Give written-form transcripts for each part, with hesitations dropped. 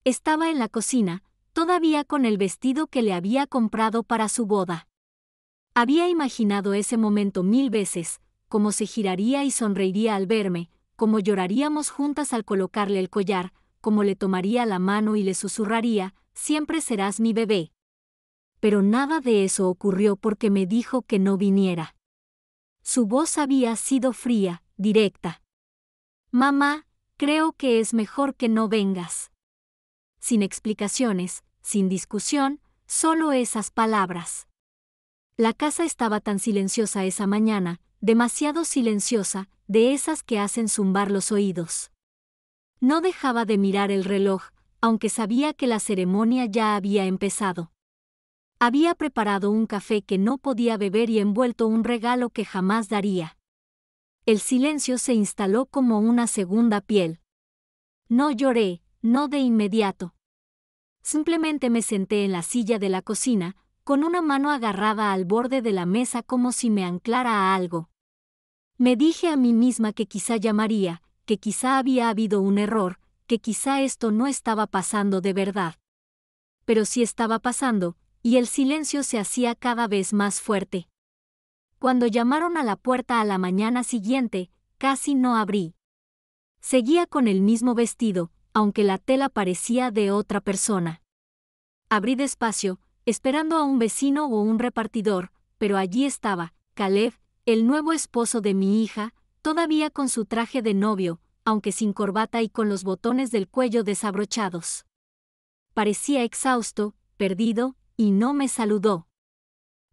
Estaba en la cocina, todavía con el vestido que le había comprado para su boda. Había imaginado ese momento 1000 veces, cómo se giraría y sonreiría al verme, cómo lloraríamos juntas al colocarle el collar, cómo le tomaría la mano y le susurraría, siempre serás mi bebé. Pero nada de eso ocurrió porque me dijo que no viniera. Su voz había sido fría, directa. Mamá, creo que es mejor que no vengas. Sin explicaciones, sin discusión, solo esas palabras. La casa estaba tan silenciosa esa mañana, demasiado silenciosa, de esas que hacen zumbar los oídos. No dejaba de mirar el reloj, aunque sabía que la ceremonia ya había empezado. Había preparado un café que no podía beber y envuelto un regalo que jamás daría. El silencio se instaló como una segunda piel. No lloré, no de inmediato. Simplemente me senté en la silla de la cocina, con una mano agarrada al borde de la mesa como si me anclara a algo. Me dije a mí misma que quizá llamaría, que quizá había habido un error, que quizá esto no estaba pasando de verdad. Pero sí estaba pasando, y el silencio se hacía cada vez más fuerte. Cuando llamaron a la puerta a la mañana siguiente, casi no abrí. Seguía con el mismo vestido, aunque la tela parecía de otra persona. Abrí despacio, esperando a un vecino o un repartidor, pero allí estaba, Caleb, el nuevo esposo de mi hija, todavía con su traje de novio, aunque sin corbata y con los botones del cuello desabrochados. Parecía exhausto, perdido, y no me saludó.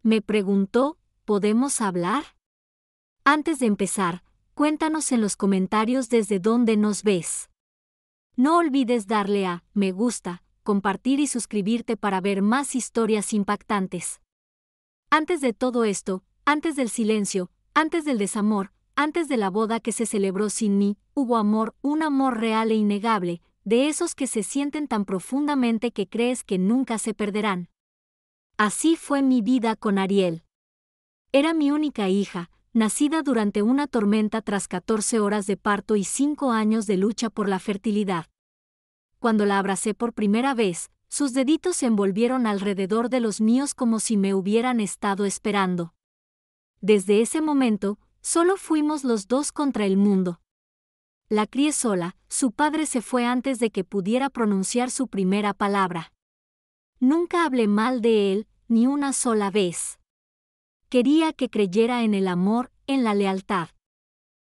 Me preguntó, ¿podemos hablar? Antes de empezar, cuéntanos en los comentarios desde dónde nos ves. No olvides darle a me gusta, compartir y suscribirte para ver más historias impactantes. Antes de todo esto, antes del silencio, antes del desamor, antes de la boda que se celebró sin mí, hubo amor, un amor real e innegable, de esos que se sienten tan profundamente que crees que nunca se perderán. Así fue mi vida con Ariel. Era mi única hija, nacida durante una tormenta tras 14 horas de parto y 5 años de lucha por la fertilidad. Cuando la abracé por primera vez, sus deditos se envolvieron alrededor de los míos como si me hubieran estado esperando. Desde ese momento, solo fuimos los dos contra el mundo. La crié sola, su padre se fue antes de que pudiera pronunciar su primera palabra. Nunca hablé mal de él, ni una sola vez. Quería que creyera en el amor, en la lealtad.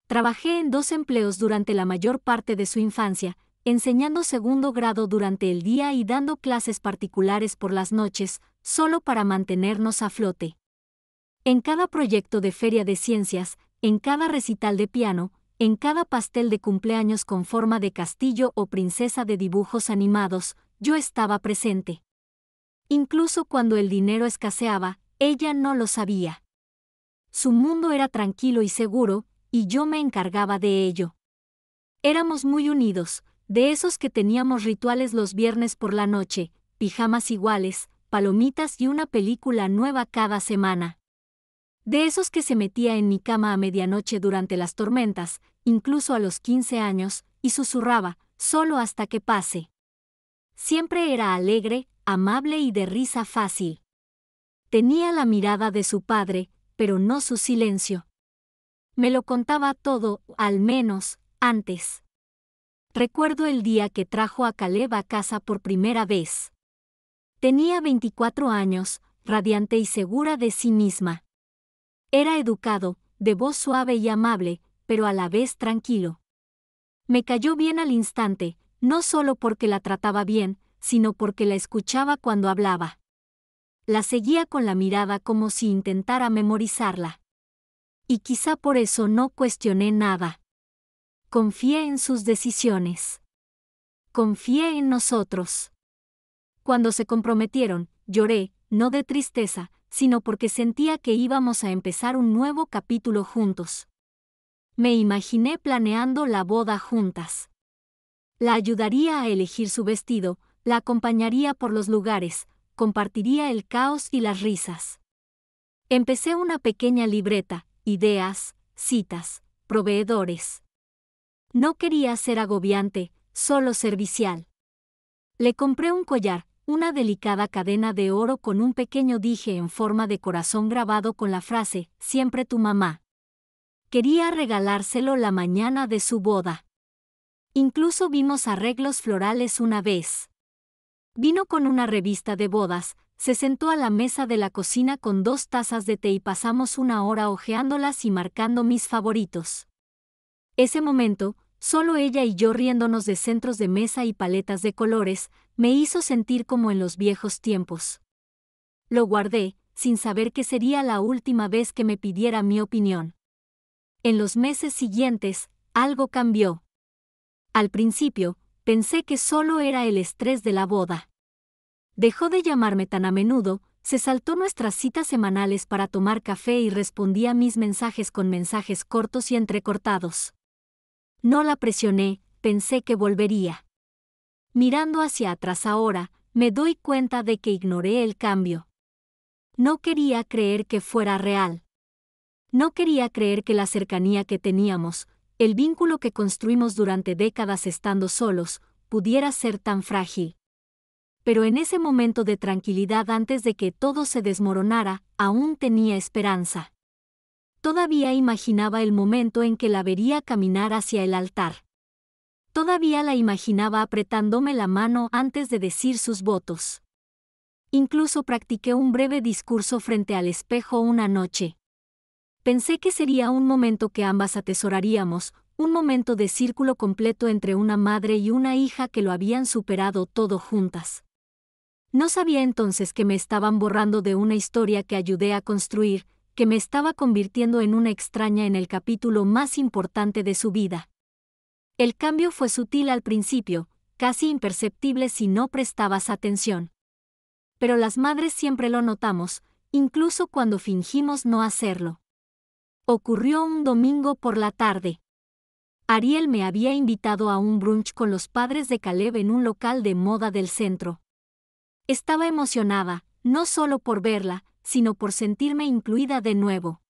Trabajé en 2 empleos durante la mayor parte de su infancia, enseñando segundo grado durante el día y dando clases particulares por las noches, solo para mantenernos a flote. En cada proyecto de feria de ciencias, en cada recital de piano, en cada pastel de cumpleaños con forma de castillo o princesa de dibujos animados, yo estaba presente. Incluso cuando el dinero escaseaba, ella no lo sabía. Su mundo era tranquilo y seguro, y yo me encargaba de ello. Éramos muy unidos, de esos que teníamos rituales los viernes por la noche, pijamas iguales, palomitas y una película nueva cada semana. De esos que se metía en mi cama a medianoche durante las tormentas, incluso a los 15 años, y susurraba, solo hasta que pase. Siempre era alegre, amable y de risa fácil. Tenía la mirada de su padre, pero no su silencio. Me lo contaba todo, al menos, antes. Recuerdo el día que trajo a Caleb a casa por primera vez. Tenía 24 años, radiante y segura de sí misma. Era educado, de voz suave y amable, pero a la vez tranquilo. Me cayó bien al instante, no solo porque la trataba bien, sino porque la escuchaba cuando hablaba. La seguía con la mirada como si intentara memorizarla. Y quizá por eso no cuestioné nada. Confié en sus decisiones. Confié en nosotros. Cuando se comprometieron, lloré, no de tristeza, sino porque sentía que íbamos a empezar un nuevo capítulo juntos. Me imaginé planeando la boda juntas. La ayudaría a elegir su vestido, la acompañaría por los lugares, compartiría el caos y las risas. Empecé una pequeña libreta, ideas, citas, proveedores. No quería ser agobiante, solo servicial. Le compré un collar, una delicada cadena de oro con un pequeño dije en forma de corazón grabado con la frase, siempre tu mamá. Quería regalárselo la mañana de su boda. Incluso vimos arreglos florales una vez. Vino con una revista de bodas, se sentó a la mesa de la cocina con 2 tazas de té y pasamos una hora hojeándolas y marcando mis favoritos. Ese momento, solo ella y yo riéndonos de centros de mesa y paletas de colores, me hizo sentir como en los viejos tiempos. Lo guardé, sin saber que sería la última vez que me pidiera mi opinión. En los meses siguientes, algo cambió. Al principio, pensé que solo era el estrés de la boda. Dejó de llamarme tan a menudo, se saltó nuestras citas semanales para tomar café y respondía mis mensajes con mensajes cortos y entrecortados. No la presioné, pensé que volvería. Mirando hacia atrás ahora, me doy cuenta de que ignoré el cambio. No quería creer que fuera real. No quería creer que la cercanía que teníamos, el vínculo que construimos durante décadas estando solos, pudiera ser tan frágil. Pero en ese momento de tranquilidad antes de que todo se desmoronara, aún tenía esperanza. Todavía imaginaba el momento en que la vería caminar hacia el altar. Todavía la imaginaba apretándome la mano antes de decir sus votos. Incluso practiqué un breve discurso frente al espejo una noche. Pensé que sería un momento que ambas atesoraríamos, un momento de círculo completo entre una madre y una hija que lo habían superado todo juntas. No sabía entonces que me estaban borrando de una historia que ayudé a construir, que me estaba convirtiendo en una extraña en el capítulo más importante de su vida. El cambio fue sutil al principio, casi imperceptible si no prestabas atención. Pero las madres siempre lo notamos, incluso cuando fingimos no hacerlo. Ocurrió un domingo por la tarde. Ariel me había invitado a un brunch con los padres de Caleb en un local de moda del centro. Estaba emocionada, no solo por verla, sino por sentirme incluida de nuevo.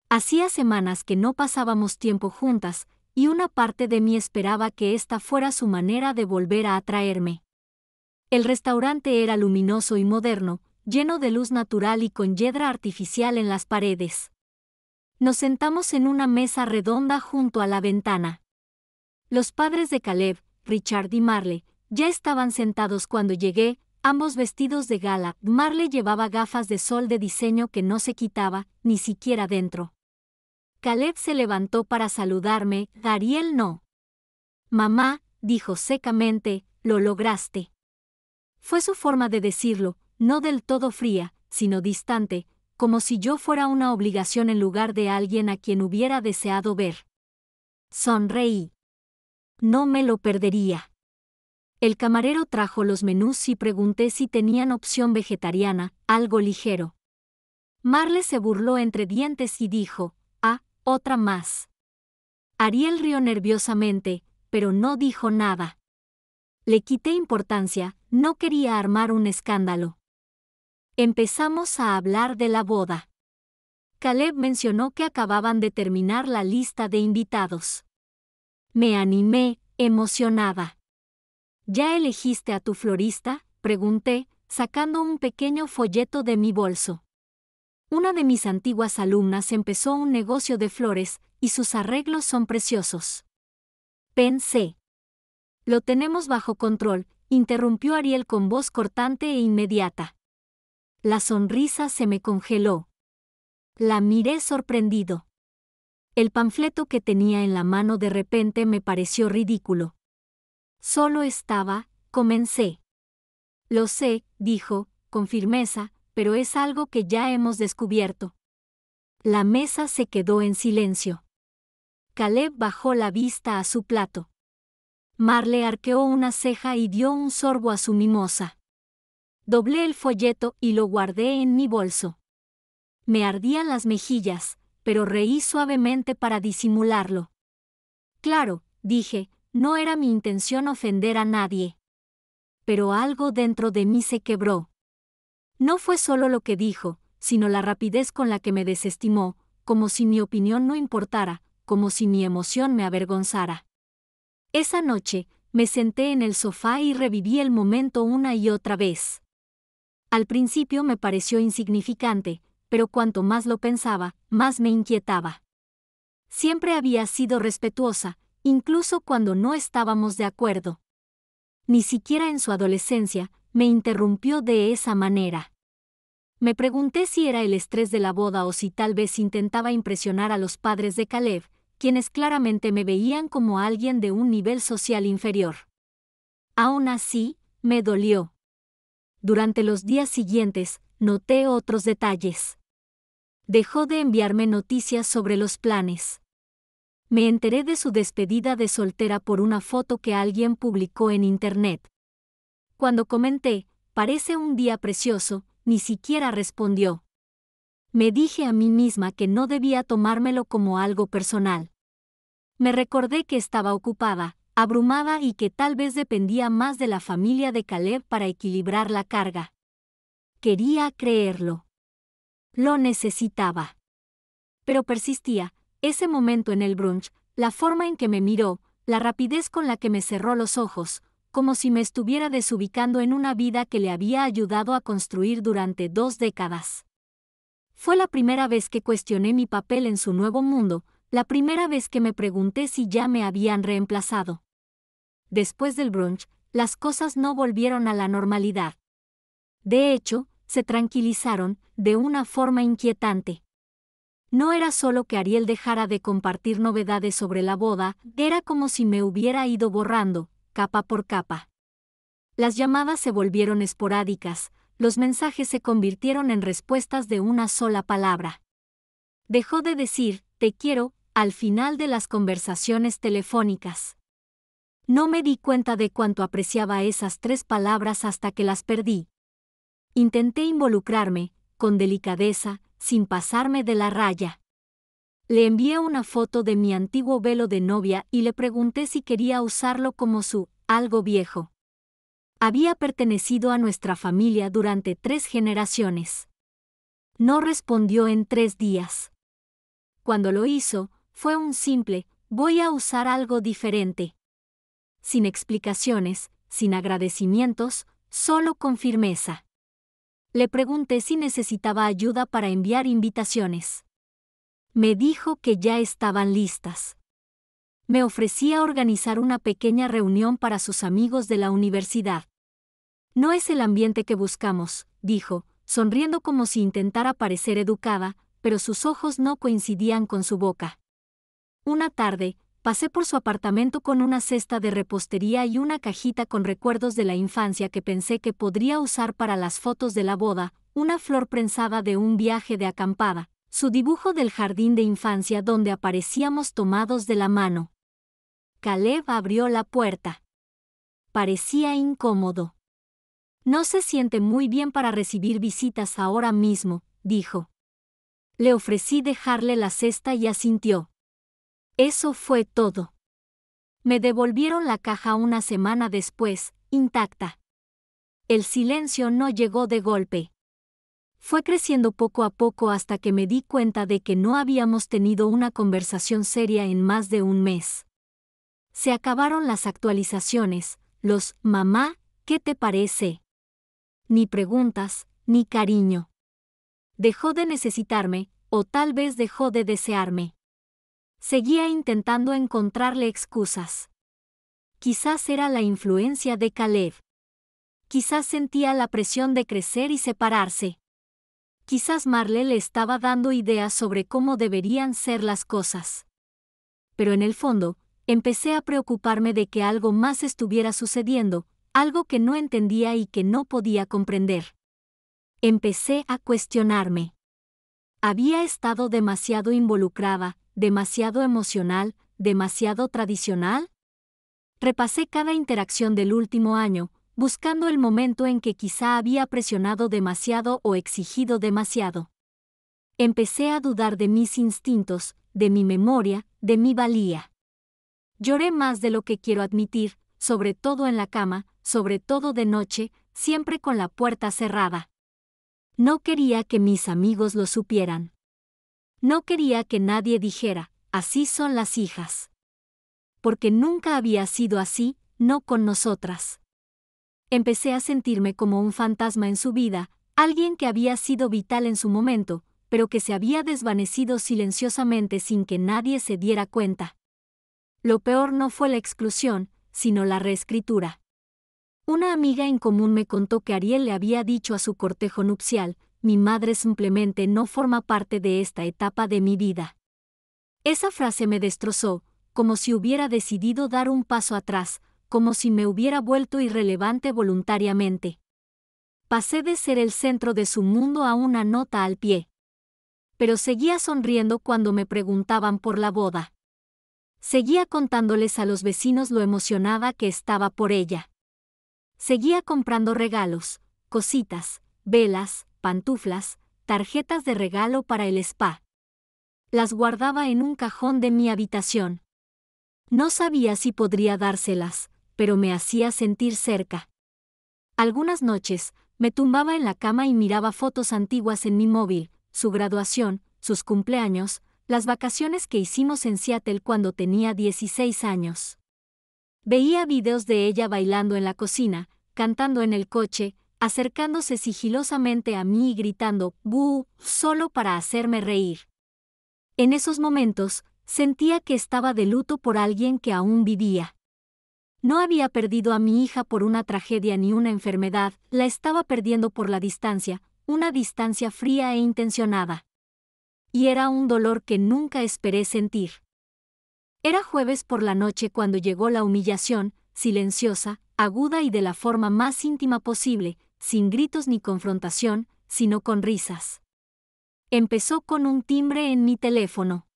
Hacía semanas que no pasábamos tiempo juntas, y una parte de mí esperaba que esta fuera su manera de volver a atraerme. El restaurante era luminoso y moderno, lleno de luz natural y con hiedra artificial en las paredes. Nos sentamos en una mesa redonda junto a la ventana. Los padres de Caleb, Richard y Marle, ya estaban sentados cuando llegué, ambos vestidos de gala. Marle llevaba gafas de sol de diseño que no se quitaba, ni siquiera dentro. Caleb se levantó para saludarme, Ariel no. Mamá, dijo secamente, lo lograste. Fue su forma de decirlo, no del todo fría, sino distante, como si yo fuera una obligación en lugar de alguien a quien hubiera deseado ver. Sonreí. No me lo perdería. El camarero trajo los menús y pregunté si tenían opción vegetariana, algo ligero. Marle se burló entre dientes y dijo, otra más. Ariel rió nerviosamente, pero no dijo nada. Le quité importancia, no quería armar un escándalo. Empezamos a hablar de la boda. Caleb mencionó que acababan de terminar la lista de invitados. Me animé, emocionada. ¿Ya elegiste a tu florista?, pregunté, sacando un pequeño folleto de mi bolso. Una de mis antiguas alumnas empezó un negocio de flores, y sus arreglos son preciosos. Pensé. Lo tenemos bajo control, interrumpió Ariel con voz cortante e inmediata. La sonrisa se me congeló. La miré sorprendido. El panfleto que tenía en la mano de repente me pareció ridículo. Comencé. Lo sé, dijo, con firmeza, pero es algo que ya hemos descubierto. La mesa se quedó en silencio. Caleb bajó la vista a su plato. Marle arqueó una ceja y dio un sorbo a su mimosa. Doblé el folleto y lo guardé en mi bolso. Me ardían las mejillas, pero reí suavemente para disimularlo. Claro, dije, no era mi intención ofender a nadie. Pero algo dentro de mí se quebró. No fue solo lo que dijo, sino la rapidez con la que me desestimó, como si mi opinión no importara, como si mi emoción me avergonzara. Esa noche, Me senté en el sofá y reviví el momento una y otra vez. Al principio me pareció insignificante, pero cuanto más lo pensaba, más me inquietaba. Siempre había sido respetuosa, incluso cuando no estábamos de acuerdo. Ni siquiera en su adolescencia, me interrumpió de esa manera. Me pregunté si era el estrés de la boda o si tal vez intentaba impresionar a los padres de Caleb, quienes claramente me veían como alguien de un nivel social inferior. Aún así, me dolió. Durante los días siguientes, noté otros detalles. Dejó de enviarme noticias sobre los planes. Me enteré de su despedida de soltera por una foto que alguien publicó en Internet. Cuando comenté, "Parece un día precioso", ni siquiera respondió. Me dije a mí misma que no debía tomármelo como algo personal. Me recordé que estaba ocupada, abrumada y que tal vez dependía más de la familia de Caleb para equilibrar la carga. Quería creerlo. Lo necesitaba. Pero persistía, ese momento en el brunch, la forma en que me miró, la rapidez con la que me cerró los ojos, como si me estuviera desubicando en una vida que le había ayudado a construir durante 2 décadas. Fue la primera vez que cuestioné mi papel en su nuevo mundo, la primera vez que me pregunté si ya me habían reemplazado. Después del brunch, las cosas no volvieron a la normalidad. De hecho, se tranquilizaron, de una forma inquietante. No era solo que Ariel dejara de compartir novedades sobre la boda, era como si me hubiera ido borrando, capa por capa. Las llamadas se volvieron esporádicas, los mensajes se convirtieron en respuestas de una sola palabra. Dejó de decir, "te quiero", al final de las conversaciones telefónicas. No me di cuenta de cuánto apreciaba esas 3 palabras hasta que las perdí. Intenté involucrarme, con delicadeza, sin pasarme de la raya. Le envié una foto de mi antiguo velo de novia y le pregunté si quería usarlo como su algo viejo. Había pertenecido a nuestra familia durante 3 generaciones. No respondió en 3 días. Cuando lo hizo, fue un simple, "voy a usar algo diferente". Sin explicaciones, sin agradecimientos, solo con firmeza. Le pregunté si necesitaba ayuda para enviar invitaciones. Me dijo que ya estaban listas. Me ofrecía organizar una pequeña reunión para sus amigos de la universidad. No es el ambiente que buscamos, dijo, sonriendo como si intentara parecer educada, pero sus ojos no coincidían con su boca. Una tarde, pasé por su apartamento con una cesta de repostería y una cajita con recuerdos de la infancia que pensé que podría usar para las fotos de la boda, una flor prensada de un viaje de acampada, su dibujo del jardín de infancia donde aparecíamos tomados de la mano. Caleb abrió la puerta. Parecía incómodo. "No se siente muy bien para recibir visitas ahora mismo", dijo. Le ofrecí dejarle la cesta y asintió. Eso fue todo. Me devolvieron la caja una semana después, intacta. El silencio no llegó de golpe. Fue creciendo poco a poco hasta que me di cuenta de que no habíamos tenido una conversación seria en más de un mes. Se acabaron las actualizaciones, los "mamá, ¿qué te parece?". Ni preguntas, ni cariño. Dejó de necesitarme, o tal vez dejó de desearme. Seguía intentando encontrarle excusas. Quizás era la influencia de Caleb. Quizás sentía la presión de crecer y separarse. Quizás Marle le estaba dando ideas sobre cómo deberían ser las cosas. Pero en el fondo, empecé a preocuparme de que algo más estuviera sucediendo, algo que no entendía y que no podía comprender. Empecé a cuestionarme. Había estado demasiado involucrada, demasiado emocional, demasiado tradicional. Repasé cada interacción del último año, buscando el momento en que quizá había presionado demasiado o exigido demasiado. Empecé a dudar de mis instintos, de mi memoria, de mi valía. Lloré más de lo que quiero admitir, sobre todo en la cama, sobre todo de noche, siempre con la puerta cerrada. No quería que mis amigos lo supieran. No quería que nadie dijera, "así son las hijas". Porque nunca había sido así, no con nosotras. Empecé a sentirme como un fantasma en su vida, alguien que había sido vital en su momento, pero que se había desvanecido silenciosamente sin que nadie se diera cuenta. Lo peor no fue la exclusión, sino la reescritura. Una amiga en común me contó que Ariel le había dicho a su cortejo nupcial: mi madre simplemente no forma parte de esta etapa de mi vida. Esa frase me destrozó, como si hubiera decidido dar un paso atrás, como si me hubiera vuelto irrelevante voluntariamente. Pasé de ser el centro de su mundo a una nota al pie. Pero seguía sonriendo cuando me preguntaban por la boda. Seguía contándoles a los vecinos lo emocionada que estaba por ella. Seguía comprando regalos, cositas, velas, pantuflas, tarjetas de regalo para el spa. Las guardaba en un cajón de mi habitación. No sabía si podría dárselas, pero me hacía sentir cerca. Algunas noches, me tumbaba en la cama y miraba fotos antiguas en mi móvil, su graduación, sus cumpleaños, las vacaciones que hicimos en Seattle cuando tenía 16 años. Veía videos de ella bailando en la cocina, cantando en el coche, acercándose sigilosamente a mí y gritando "¡Bú!" solo para hacerme reír. En esos momentos, sentía que estaba de luto por alguien que aún vivía. No había perdido a mi hija por una tragedia ni una enfermedad, la estaba perdiendo por la distancia, una distancia fría e intencionada. Y era un dolor que nunca esperé sentir. Era jueves por la noche cuando llegó la humillación, silenciosa, aguda y de la forma más íntima posible, sin gritos ni confrontación, sino con risas. Empezó con un timbre en mi teléfono.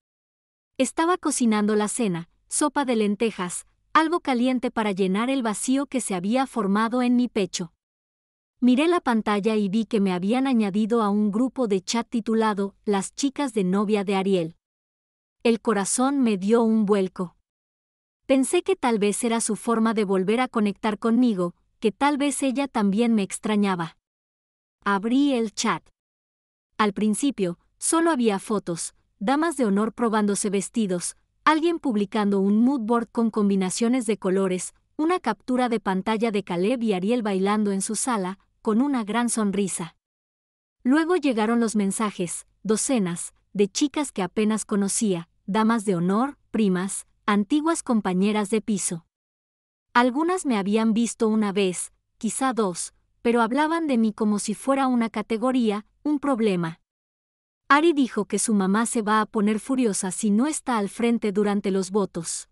Estaba cocinando la cena, sopa de lentejas, algo caliente para llenar el vacío que se había formado en mi pecho. Miré la pantalla y vi que me habían añadido a un grupo de chat titulado Las chicas de novia de Ariel. El corazón me dio un vuelco. Pensé que tal vez era su forma de volver a conectar conmigo, que tal vez ella también me extrañaba. Abrí el chat. Al principio, solo había fotos, damas de honor probándose vestidos, alguien publicando un mood board con combinaciones de colores, una captura de pantalla de Caleb y Ariel bailando en su sala, con una gran sonrisa. Luego llegaron los mensajes, docenas, de chicas que apenas conocía, damas de honor, primas, antiguas compañeras de piso. Algunas me habían visto una vez, quizá dos, pero hablaban de mí como si fuera una categoría, un problema. Ari dijo que su mamá se va a poner furiosa si no está al frente durante los votos.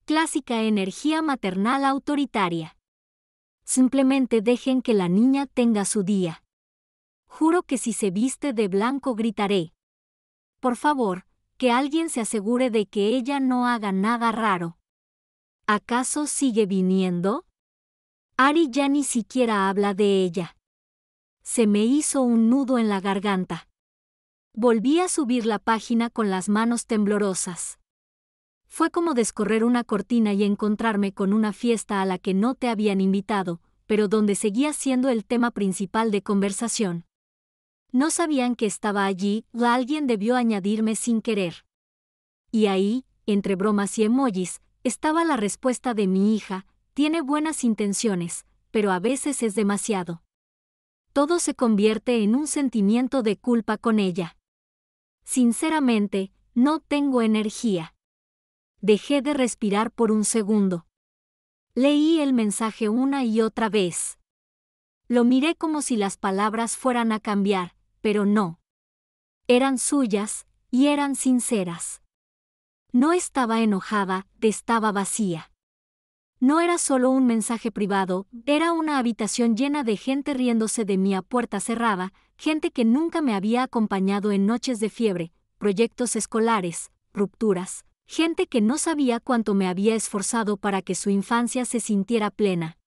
Clásica energía maternal autoritaria. Simplemente dejen que la niña tenga su día. Juro que si se viste de blanco gritaré. Por favor, que alguien se asegure de que ella no haga nada raro. ¿Acaso sigue viniendo? Ari ya ni siquiera habla de ella. Se me hizo un nudo en la garganta. Volví a subir la página con las manos temblorosas. Fue como descorrer una cortina y encontrarme con una fiesta a la que no te habían invitado, pero donde seguía siendo el tema principal de conversación. No sabían que estaba allí, o alguien debió añadirme sin querer. Y ahí, entre bromas y emojis, estaba la respuesta de mi hija: tiene buenas intenciones, pero a veces es demasiado. Todo se convierte en un sentimiento de culpa con ella. Sinceramente, no tengo energía. Dejé de respirar por un segundo. Leí el mensaje una y otra vez. Lo miré como si las palabras fueran a cambiar, pero no. Eran suyas, y eran sinceras. No estaba enojada, estaba vacía. No era solo un mensaje privado, era una habitación llena de gente riéndose de mí a puerta cerrada, gente que nunca me había acompañado en noches de fiebre, proyectos escolares, rupturas, gente que no sabía cuánto me había esforzado para que su infancia se sintiera plena.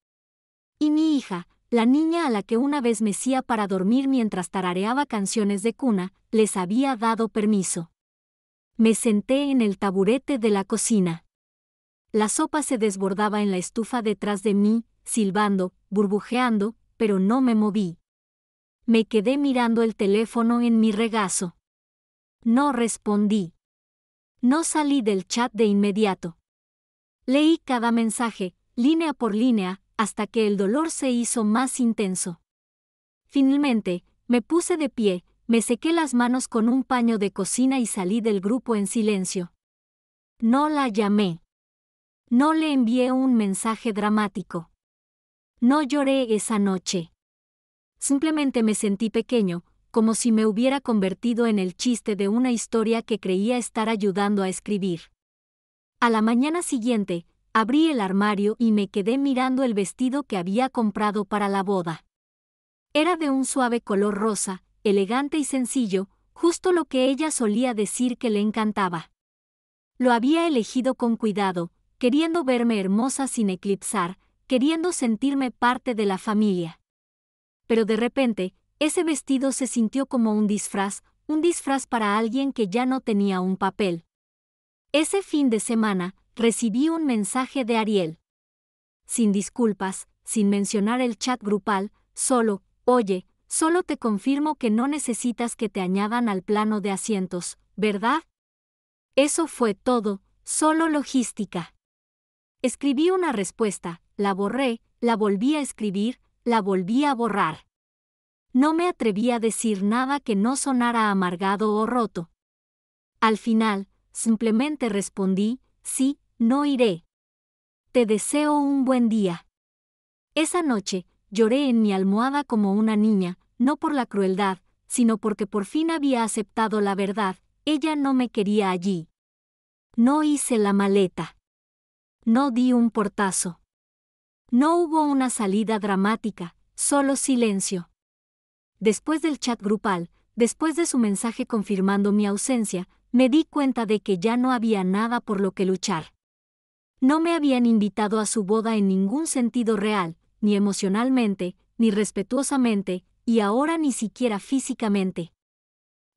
Y mi hija, la niña a la que una vez mecía para dormir mientras tarareaba canciones de cuna, les había dado permiso. Me senté en el taburete de la cocina. La sopa se desbordaba en la estufa detrás de mí, silbando, burbujeando, pero no me moví. Me quedé mirando el teléfono en mi regazo. No respondí. No salí del chat de inmediato. Leí cada mensaje, línea por línea, hasta que el dolor se hizo más intenso. Finalmente, me puse de pie, me sequé las manos con un paño de cocina y salí del grupo en silencio. No la llamé. No le envié un mensaje dramático. No lloré esa noche. Simplemente me sentí pequeño, como si me hubiera convertido en el chiste de una historia que creía estar ayudando a escribir. A la mañana siguiente, abrí el armario y me quedé mirando el vestido que había comprado para la boda. Era de un suave color rosa, elegante y sencillo, justo lo que ella solía decir que le encantaba. Lo había elegido con cuidado, queriendo verme hermosa sin eclipsar, queriendo sentirme parte de la familia. Pero de repente, ese vestido se sintió como un disfraz para alguien que ya no tenía un papel. Ese fin de semana, recibí un mensaje de Ariel. Sin disculpas, sin mencionar el chat grupal, solo, oye, solo te confirmo que no necesitas que te añadan al plano de asientos, ¿verdad? Eso fue todo, solo logística. Escribí una respuesta, la borré, la volví a escribir, la volví a borrar. No me atreví a decir nada que no sonara amargado o roto. Al final, simplemente respondí, sí, no iré. Te deseo un buen día. Esa noche, lloré en mi almohada como una niña, no por la crueldad, sino porque por fin había aceptado la verdad, ella no me quería allí. No hice la maleta. No di un portazo. No hubo una salida dramática, solo silencio. Después del chat grupal, después de su mensaje confirmando mi ausencia, me di cuenta de que ya no había nada por lo que luchar. No me habían invitado a su boda en ningún sentido real, ni emocionalmente, ni respetuosamente, y ahora ni siquiera físicamente.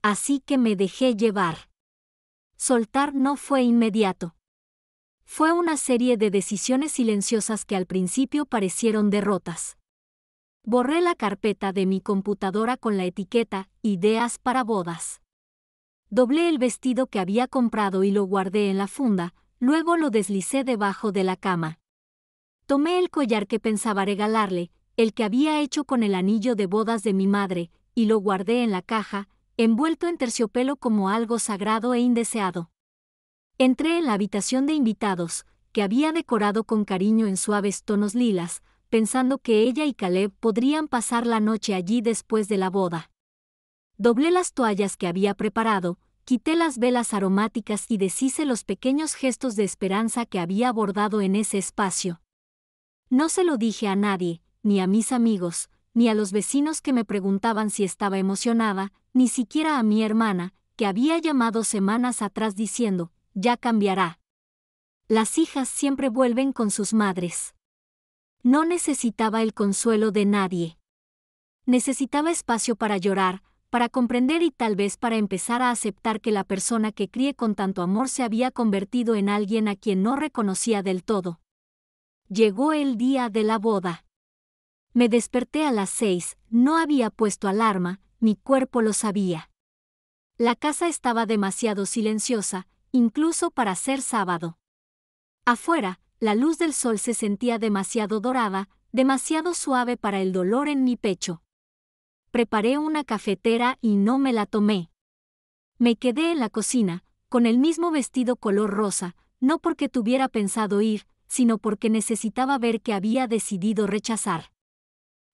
Así que me dejé llevar. Soltar no fue inmediato. Fue una serie de decisiones silenciosas que al principio parecieron derrotas. Borré la carpeta de mi computadora con la etiqueta «Ideas para bodas». Doblé el vestido que había comprado y lo guardé en la funda, luego lo deslicé debajo de la cama. Tomé el collar que pensaba regalarle, el que había hecho con el anillo de bodas de mi madre, y lo guardé en la caja, envuelto en terciopelo como algo sagrado e indeseado. Entré en la habitación de invitados, que había decorado con cariño en suaves tonos lilas, pensando que ella y Caleb podrían pasar la noche allí después de la boda. Doblé las toallas que había preparado, quité las velas aromáticas y deshice los pequeños gestos de esperanza que había bordado en ese espacio. No se lo dije a nadie, ni a mis amigos, ni a los vecinos que me preguntaban si estaba emocionada, ni siquiera a mi hermana, que había llamado semanas atrás diciendo, ya cambiará. Las hijas siempre vuelven con sus madres. No necesitaba el consuelo de nadie. Necesitaba espacio para llorar, para comprender y tal vez para empezar a aceptar que la persona que crié con tanto amor se había convertido en alguien a quien no reconocía del todo. Llegó el día de la boda. Me desperté a las 6, no había puesto alarma, mi cuerpo lo sabía. La casa estaba demasiado silenciosa, incluso para ser sábado. Afuera, la luz del sol se sentía demasiado dorada, demasiado suave para el dolor en mi pecho. Preparé una cafetera y no me la tomé. Me quedé en la cocina, con el mismo vestido color rosa, no porque tuviera pensado ir, sino porque necesitaba ver que había decidido rechazar.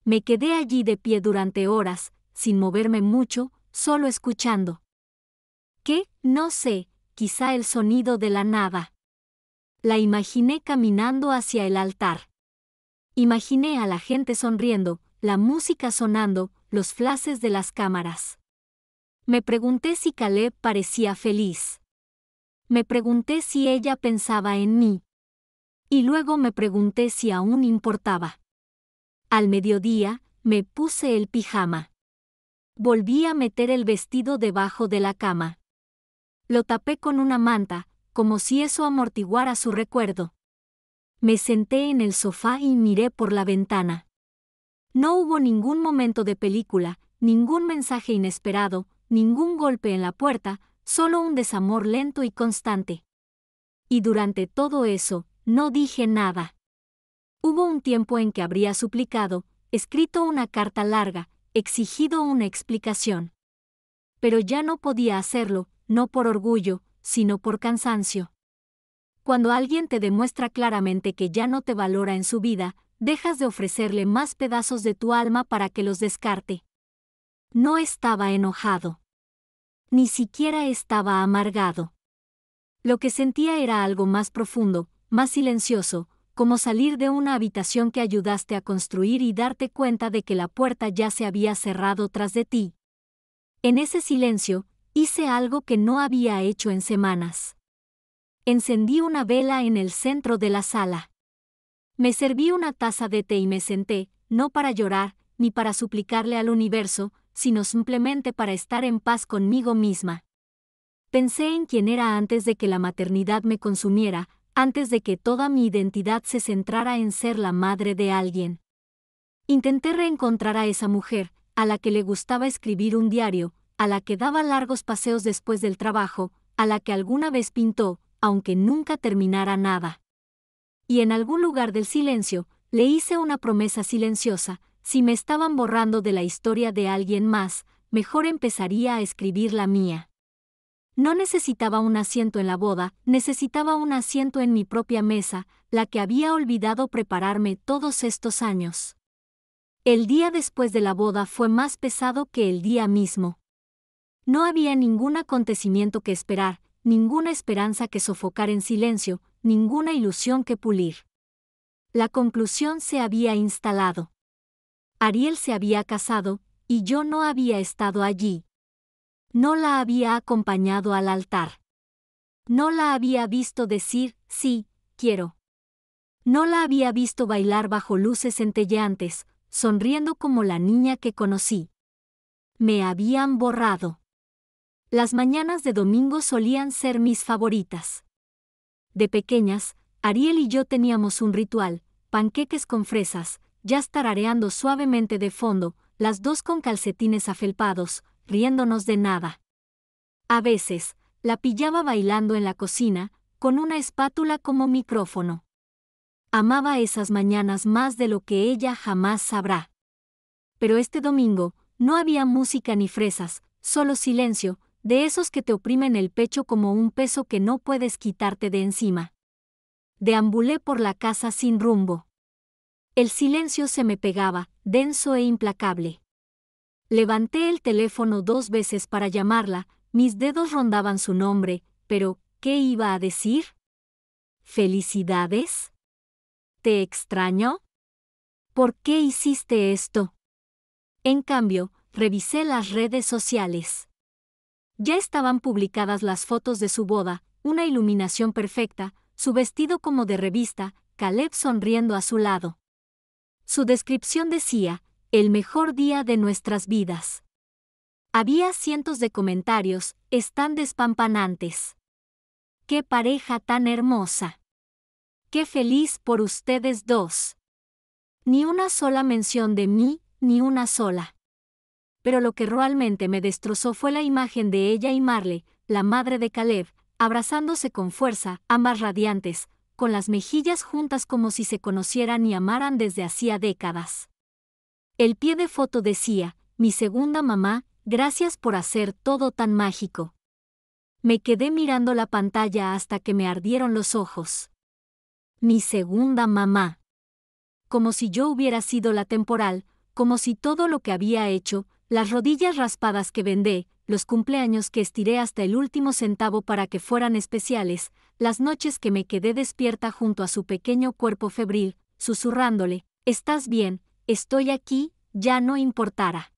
Me quedé allí de pie durante horas, sin moverme mucho, solo escuchando. ¿Qué? No sé, quizá el sonido de la nada. La imaginé caminando hacia el altar. Imaginé a la gente sonriendo, la música sonando, los flashes de las cámaras. Me pregunté si Caleb parecía feliz. Me pregunté si ella pensaba en mí. Y luego me pregunté si aún importaba. Al mediodía, me puse el pijama. Volví a meter el vestido debajo de la cama. Lo tapé con una manta, como si eso amortiguara su recuerdo. Me senté en el sofá y miré por la ventana. No hubo ningún momento de película, ningún mensaje inesperado, ningún golpe en la puerta, solo un desamor lento y constante. Y durante todo eso, no dije nada. Hubo un tiempo en que habría suplicado, escrito una carta larga, exigido una explicación. Pero ya no podía hacerlo, no por orgullo, sino por cansancio. Cuando alguien te demuestra claramente que ya no te valora en su vida, dejas de ofrecerle más pedazos de tu alma para que los descarte. No estaba enojado. Ni siquiera estaba amargado. Lo que sentía era algo más profundo, más silencioso, como salir de una habitación que ayudaste a construir y darte cuenta de que la puerta ya se había cerrado tras de ti. En ese silencio, hice algo que no había hecho en semanas. Encendí una vela en el centro de la sala. Me serví una taza de té y me senté, no para llorar, ni para suplicarle al universo, sino simplemente para estar en paz conmigo misma. Pensé en quién era antes de que la maternidad me consumiera, antes de que toda mi identidad se centrara en ser la madre de alguien. Intenté reencontrar a esa mujer, a la que le gustaba escribir un diario, a la que daba largos paseos después del trabajo, a la que alguna vez pintó, aunque nunca terminara nada. Y en algún lugar del silencio, le hice una promesa silenciosa: si me estaban borrando de la historia de alguien más, mejor empezaría a escribir la mía. No necesitaba un asiento en la boda, necesitaba un asiento en mi propia mesa, la que había olvidado prepararme todos estos años. El día después de la boda fue más pesado que el día mismo. No había ningún acontecimiento que esperar, ninguna esperanza que sofocar en silencio, ninguna ilusión que pulir. La conclusión se había instalado. Ariel se había casado, y yo no había estado allí. No la había acompañado al altar. No la había visto decir, sí, quiero. No la había visto bailar bajo luces centelleantes, sonriendo como la niña que conocí. Me habían borrado. Las mañanas de domingo solían ser mis favoritas. De pequeñas, Ariel y yo teníamos un ritual: panqueques con fresas, jazz tarareando suavemente de fondo, las dos con calcetines afelpados, riéndonos de nada. A veces, la pillaba bailando en la cocina, con una espátula como micrófono. Amaba esas mañanas más de lo que ella jamás sabrá. Pero este domingo, no había música ni fresas, solo silencio, de esos que te oprimen el pecho como un peso que no puedes quitarte de encima. Deambulé por la casa sin rumbo. El silencio se me pegaba, denso e implacable. Levanté el teléfono 2 veces para llamarla, mis dedos rondaban su nombre, pero, ¿qué iba a decir? ¿Felicidades? ¿Te extraño? ¿Por qué hiciste esto? En cambio, revisé las redes sociales. Ya estaban publicadas las fotos de su boda, una iluminación perfecta, su vestido como de revista, Caleb sonriendo a su lado. Su descripción decía: el mejor día de nuestras vidas. Había cientos de comentarios, están despampanantes. ¡Qué pareja tan hermosa! ¡Qué feliz por ustedes dos! Ni una sola mención de mí, ni una sola. Pero lo que realmente me destrozó fue la imagen de ella y Marle, la madre de Caleb, abrazándose con fuerza, ambas radiantes, con las mejillas juntas como si se conocieran y amaran desde hacía décadas. El pie de foto decía: mi segunda mamá, gracias por hacer todo tan mágico. Me quedé mirando la pantalla hasta que me ardieron los ojos. Mi segunda mamá. Como si yo hubiera sido la temporal, como si todo lo que había hecho, las rodillas raspadas que vendé, los cumpleaños que estiré hasta el último centavo para que fueran especiales, las noches que me quedé despierta junto a su pequeño cuerpo febril, susurrándole: ¿estás bien? Estoy aquí, ya no importara.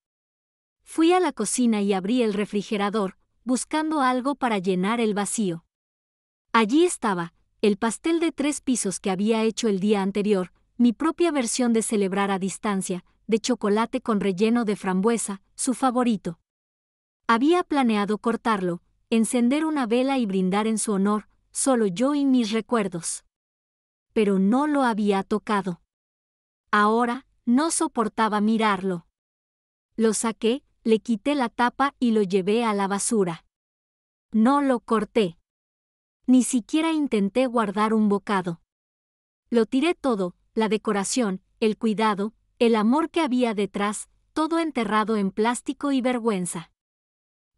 Fui a la cocina y abrí el refrigerador, buscando algo para llenar el vacío. Allí estaba, el pastel de 3 pisos que había hecho el día anterior, mi propia versión de celebrar a distancia, de chocolate con relleno de frambuesa, su favorito. Había planeado cortarlo, encender una vela y brindar en su honor, solo yo y mis recuerdos. Pero no lo había tocado. Ahora, no soportaba mirarlo. Lo saqué, le quité la tapa y lo llevé a la basura. No lo corté. Ni siquiera intenté guardar un bocado. Lo tiré todo, la decoración, el cuidado, el amor que había detrás, todo enterrado en plástico y vergüenza.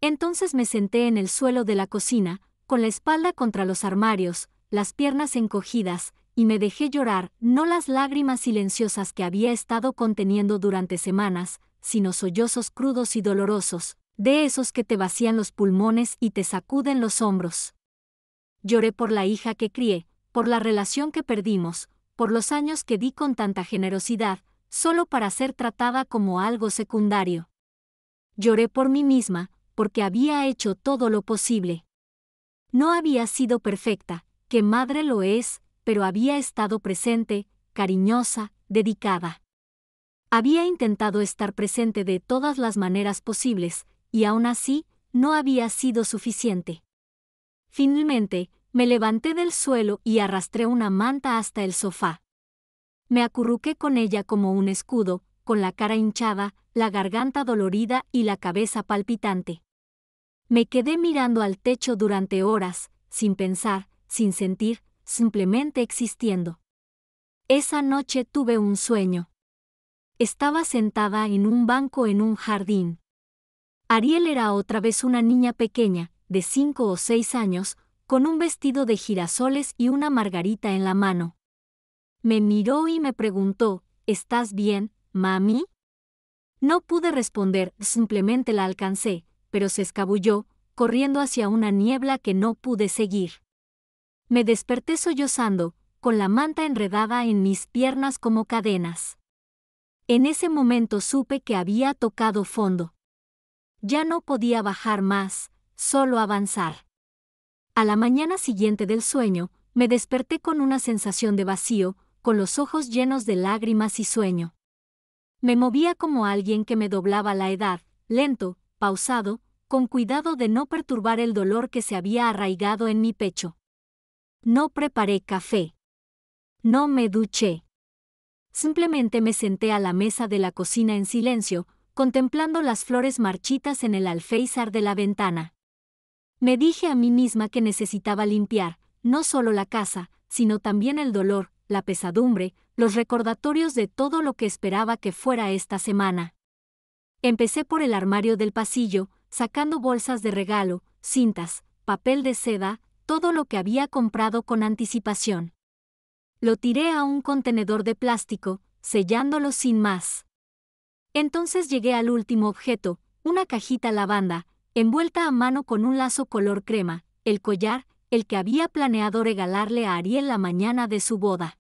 Entonces me senté en el suelo de la cocina, con la espalda contra los armarios, las piernas encogidas, y me dejé llorar, no las lágrimas silenciosas que había estado conteniendo durante semanas, sino sollozos crudos y dolorosos, de esos que te vacían los pulmones y te sacuden los hombros. Lloré por la hija que crié, por la relación que perdimos, por los años que di con tanta generosidad, solo para ser tratada como algo secundario. Lloré por mí misma, porque había hecho todo lo posible. No había sido perfecta, que madre lo es, pero había estado presente, cariñosa, dedicada. Había intentado estar presente de todas las maneras posibles, y aún así, no había sido suficiente. Finalmente, me levanté del suelo y arrastré una manta hasta el sofá. Me acurruqué con ella como un escudo, con la cara hinchada, la garganta dolorida y la cabeza palpitante. Me quedé mirando al techo durante horas, sin pensar, sin sentir, simplemente existiendo. Esa noche tuve un sueño. Estaba sentada en un banco en un jardín. Ariel era otra vez una niña pequeña, de 5 o 6 años, con un vestido de girasoles y una margarita en la mano. Me miró y me preguntó, ¿estás bien, mami? No pude responder, simplemente la alcancé, pero se escabulló, corriendo hacia una niebla que no pude seguir. Me desperté sollozando, con la manta enredada en mis piernas como cadenas. En ese momento supe que había tocado fondo. Ya no podía bajar más, solo avanzar. A la mañana siguiente del sueño, me desperté con una sensación de vacío, con los ojos llenos de lágrimas y sueño. Me movía como alguien que me doblaba la edad, lento, pausado, con cuidado de no perturbar el dolor que se había arraigado en mi pecho. No preparé café. No me duché. Simplemente me senté a la mesa de la cocina en silencio, contemplando las flores marchitas en el alféizar de la ventana. Me dije a mí misma que necesitaba limpiar, no solo la casa, sino también el dolor, la pesadumbre, los recordatorios de todo lo que esperaba que fuera esta semana. Empecé por el armario del pasillo, sacando bolsas de regalo, cintas, papel de seda, todo lo que había comprado con anticipación. Lo tiré a un contenedor de plástico, sellándolo sin más. Entonces llegué al último objeto, una cajita lavanda, envuelta a mano con un lazo color crema, el collar, el que había planeado regalarle a Ariel la mañana de su boda.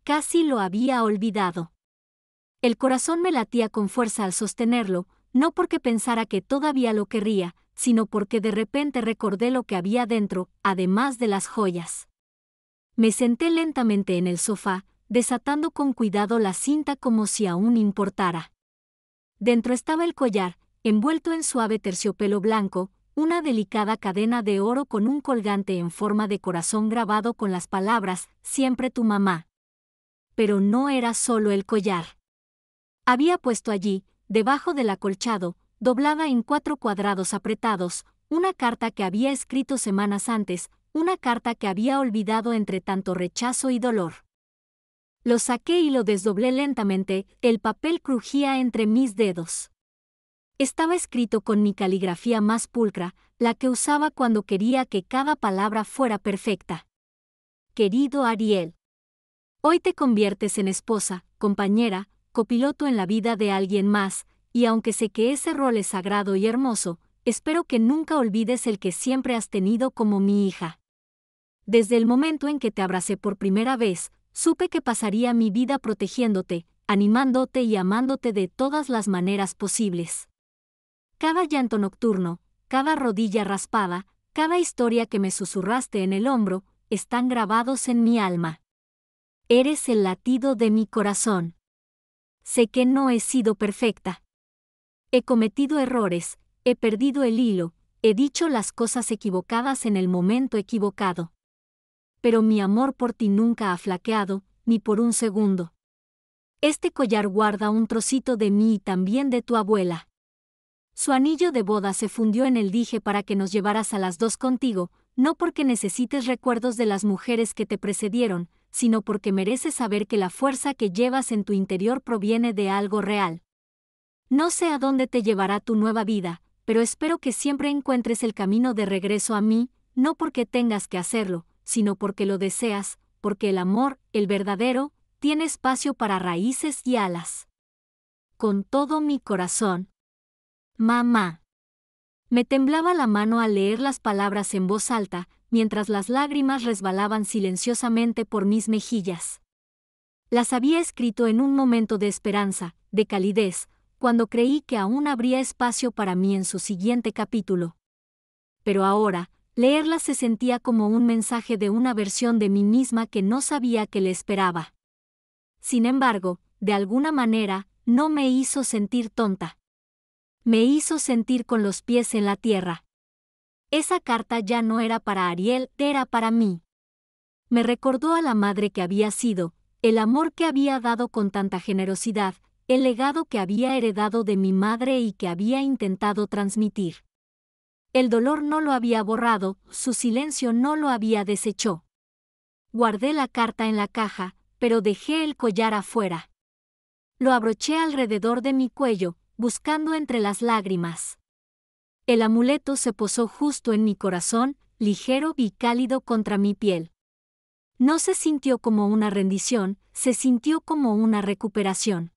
Casi lo había olvidado. El corazón me latía con fuerza al sostenerlo, no porque pensara que todavía lo querría, sino porque de repente recordé lo que había dentro, además de las joyas. Me senté lentamente en el sofá, desatando con cuidado la cinta como si aún importara. Dentro estaba el collar, envuelto en suave terciopelo blanco, una delicada cadena de oro con un colgante en forma de corazón grabado con las palabras, siempre tu mamá. Pero no era solo el collar. Había puesto allí, debajo del acolchado, doblada en 4 cuadrados apretados, una carta que había escrito semanas antes, una carta que había olvidado entre tanto rechazo y dolor. Lo saqué y lo desdoblé lentamente, el papel crujía entre mis dedos. Estaba escrito con mi caligrafía más pulcra, la que usaba cuando quería que cada palabra fuera perfecta. Querido Ariel, hoy te conviertes en esposa, compañera, copiloto en la vida de alguien más, y aunque sé que ese rol es sagrado y hermoso, espero que nunca olvides el que siempre has tenido como mi hija. Desde el momento en que te abracé por primera vez, supe que pasaría mi vida protegiéndote, animándote y amándote de todas las maneras posibles. Cada llanto nocturno, cada rodilla raspada, cada historia que me susurraste en el hombro, están grabados en mi alma. Eres el latido de mi corazón. Sé que no he sido perfecta. He cometido errores, he perdido el hilo, he dicho las cosas equivocadas en el momento equivocado. Pero mi amor por ti nunca ha flaqueado, ni por un segundo. Este collar guarda un trocito de mí y también de tu abuela. Su anillo de boda se fundió en el dije para que nos llevaras a las dos contigo, no porque necesites recuerdos de las mujeres que te precedieron, sino porque mereces saber que la fuerza que llevas en tu interior proviene de algo real. No sé a dónde te llevará tu nueva vida, pero espero que siempre encuentres el camino de regreso a mí, no porque tengas que hacerlo, sino porque lo deseas, porque el amor, el verdadero, tiene espacio para raíces y alas. Con todo mi corazón. Mamá. Me temblaba la mano al leer las palabras en voz alta, mientras las lágrimas resbalaban silenciosamente por mis mejillas. Las había escrito en un momento de esperanza, de calidez, cuando creí que aún habría espacio para mí en su siguiente capítulo. Pero ahora, leerlas se sentía como un mensaje de una versión de mí misma que no sabía que le esperaba. Sin embargo, de alguna manera, no me hizo sentir tonta. Me hizo sentir con los pies en la tierra. Esa carta ya no era para Ariel, era para mí. Me recordó a la madre que había sido, el amor que había dado con tanta generosidad, el legado que había heredado de mi madre y que había intentado transmitir. El dolor no lo había borrado, su silencio no lo había deshecho. Guardé la carta en la caja, pero dejé el collar afuera. Lo abroché alrededor de mi cuello, buscando entre las lágrimas. El amuleto se posó justo en mi corazón, ligero y cálido contra mi piel. No se sintió como una rendición, se sintió como una recuperación.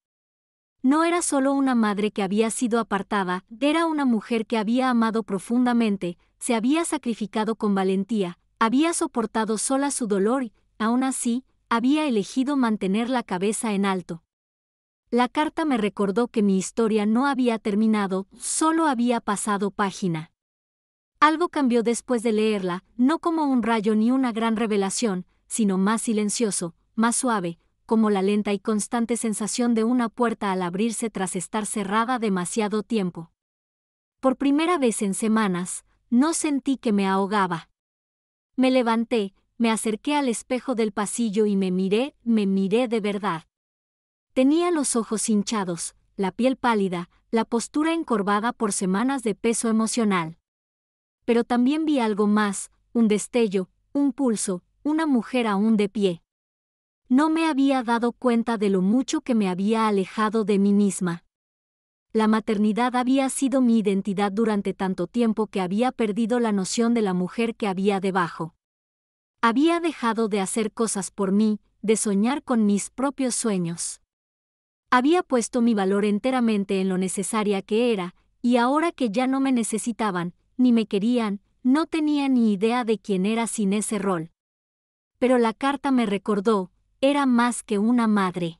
No era solo una madre que había sido apartada, era una mujer que había amado profundamente, se había sacrificado con valentía, había soportado sola su dolor y, aún así, había elegido mantener la cabeza en alto. La carta me recordó que mi historia no había terminado, solo había pasado página. Algo cambió después de leerla, no como un rayo ni una gran revelación, sino más silencioso, más suave, como la lenta y constante sensación de una puerta al abrirse tras estar cerrada demasiado tiempo. Por primera vez en semanas, no sentí que me ahogaba. Me levanté, me acerqué al espejo del pasillo y me miré de verdad. Tenía los ojos hinchados, la piel pálida, la postura encorvada por semanas de peso emocional. Pero también vi algo más, un destello, un pulso, una mujer aún de pie. No me había dado cuenta de lo mucho que me había alejado de mí misma. La maternidad había sido mi identidad durante tanto tiempo que había perdido la noción de la mujer que había debajo. Había dejado de hacer cosas por mí, de soñar con mis propios sueños. Había puesto mi valor enteramente en lo necesaria que era, y ahora que ya no me necesitaban, ni me querían, no tenía ni idea de quién era sin ese rol. Pero la carta me recordó, era más que una madre.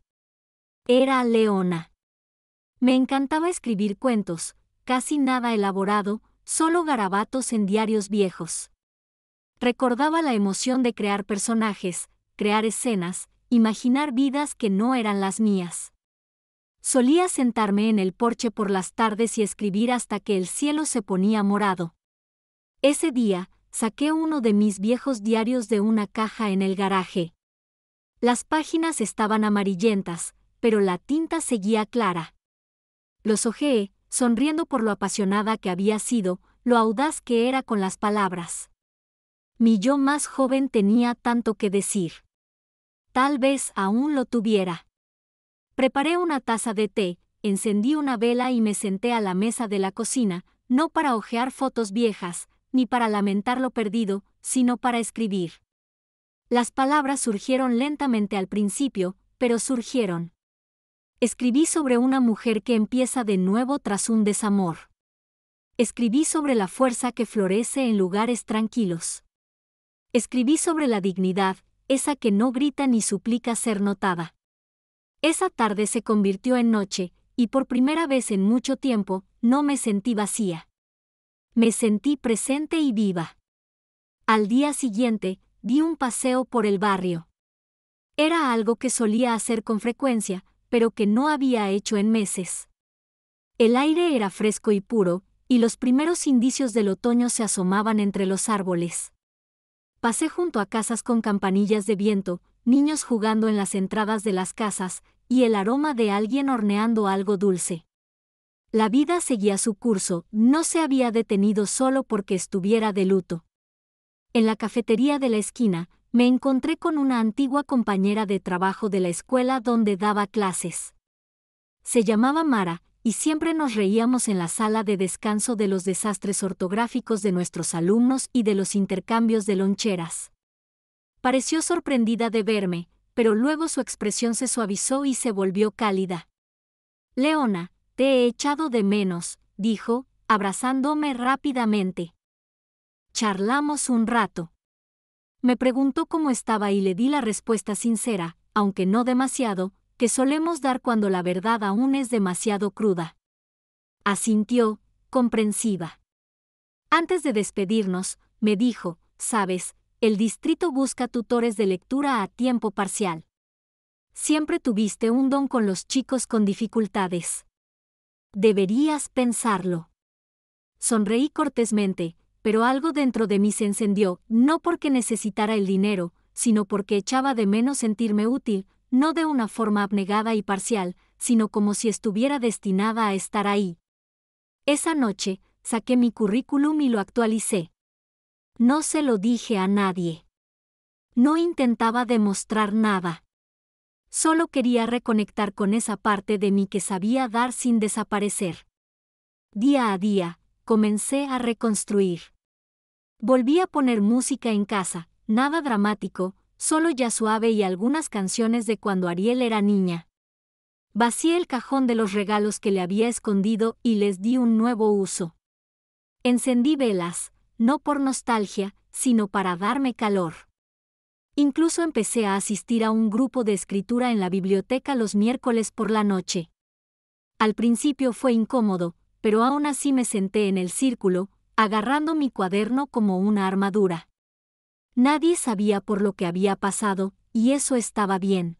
Era Leona. Me encantaba escribir cuentos, casi nada elaborado, solo garabatos en diarios viejos. Recordaba la emoción de crear personajes, crear escenas, imaginar vidas que no eran las mías. Solía sentarme en el porche por las tardes y escribir hasta que el cielo se ponía morado. Ese día, saqué uno de mis viejos diarios de una caja en el garaje. Las páginas estaban amarillentas, pero la tinta seguía clara. Los hojeé, sonriendo por lo apasionada que había sido, lo audaz que era con las palabras. Mi yo más joven tenía tanto que decir. Tal vez aún lo tuviera. Preparé una taza de té, encendí una vela y me senté a la mesa de la cocina, no para hojear fotos viejas, ni para lamentar lo perdido, sino para escribir. Las palabras surgieron lentamente al principio, pero surgieron. Escribí sobre una mujer que empieza de nuevo tras un desamor. Escribí sobre la fuerza que florece en lugares tranquilos. Escribí sobre la dignidad, esa que no grita ni suplica ser notada. Esa tarde se convirtió en noche, y por primera vez en mucho tiempo, no me sentí vacía. Me sentí presente y viva. Al día siguiente, di un paseo por el barrio. Era algo que solía hacer con frecuencia, pero que no había hecho en meses. El aire era fresco y puro, y los primeros indicios del otoño se asomaban entre los árboles. Pasé junto a casas con campanillas de viento, niños jugando en las entradas de las casas, y el aroma de alguien horneando algo dulce. La vida seguía su curso, no se había detenido solo porque estuviera de luto. En la cafetería de la esquina, me encontré con una antigua compañera de trabajo de la escuela donde daba clases. Se llamaba Mara, y siempre nos reíamos en la sala de descanso de los desastres ortográficos de nuestros alumnos y de los intercambios de loncheras. Pareció sorprendida de verme, pero luego su expresión se suavizó y se volvió cálida. «Leona, te he echado de menos», dijo, abrazándome rápidamente. Charlamos un rato. Me preguntó cómo estaba y le di la respuesta sincera, aunque no demasiado, que solemos dar cuando la verdad aún es demasiado cruda. Asintió, comprensiva. Antes de despedirnos, me dijo, «Sabes, el distrito busca tutores de lectura a tiempo parcial. Siempre tuviste un don con los chicos con dificultades. Deberías pensarlo». Sonreí cortésmente, pero algo dentro de mí se encendió, no porque necesitara el dinero, sino porque echaba de menos sentirme útil, no de una forma abnegada y parcial, sino como si estuviera destinada a estar ahí. Esa noche, saqué mi currículum y lo actualicé. No se lo dije a nadie. No intentaba demostrar nada. Solo quería reconectar con esa parte de mí que sabía dar sin desaparecer. Día a día, comencé a reconstruir. Volví a poner música en casa, nada dramático, solo jazz suave y algunas canciones de cuando Ariel era niña. Vacié el cajón de los regalos que le había escondido y les di un nuevo uso. Encendí velas, no por nostalgia, sino para darme calor. Incluso empecé a asistir a un grupo de escritura en la biblioteca los miércoles por la noche. Al principio fue incómodo, pero aún así me senté en el círculo, agarrando mi cuaderno como una armadura. Nadie sabía por lo que había pasado, y eso estaba bien.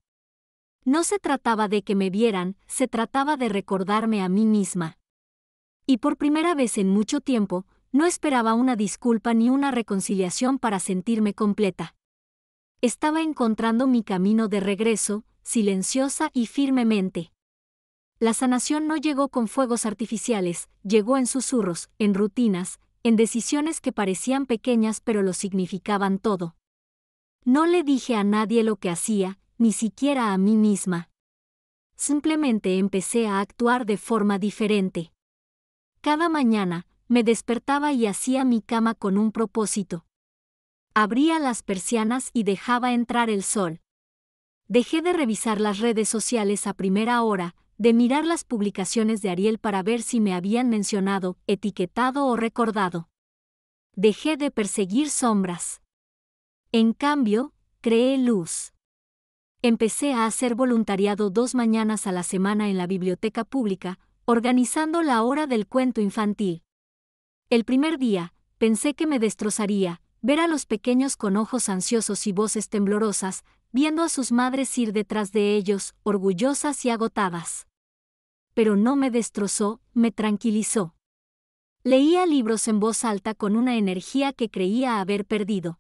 No se trataba de que me vieran, se trataba de recordarme a mí misma. Y por primera vez en mucho tiempo, no esperaba una disculpa ni una reconciliación para sentirme completa. Estaba encontrando mi camino de regreso, silenciosa y firmemente. La sanación no llegó con fuegos artificiales, llegó en susurros, en rutinas, en decisiones que parecían pequeñas pero lo significaban todo. No le dije a nadie lo que hacía, ni siquiera a mí misma. Simplemente empecé a actuar de forma diferente. Cada mañana, me despertaba y hacía mi cama con un propósito. Abría las persianas y dejaba entrar el sol. Dejé de revisar las redes sociales a primera hora, de mirar las publicaciones de Ariel para ver si me habían mencionado, etiquetado o recordado. Dejé de perseguir sombras. En cambio, creé luz. Empecé a hacer voluntariado 2 mañanas a la semana en la biblioteca pública, organizando la hora del cuento infantil. El primer día, pensé que me destrozaría, ver a los pequeños con ojos ansiosos y voces temblorosas, viendo a sus madres ir detrás de ellos, orgullosas y agotadas. Pero no me destrozó, me tranquilizó. Leía libros en voz alta con una energía que creía haber perdido.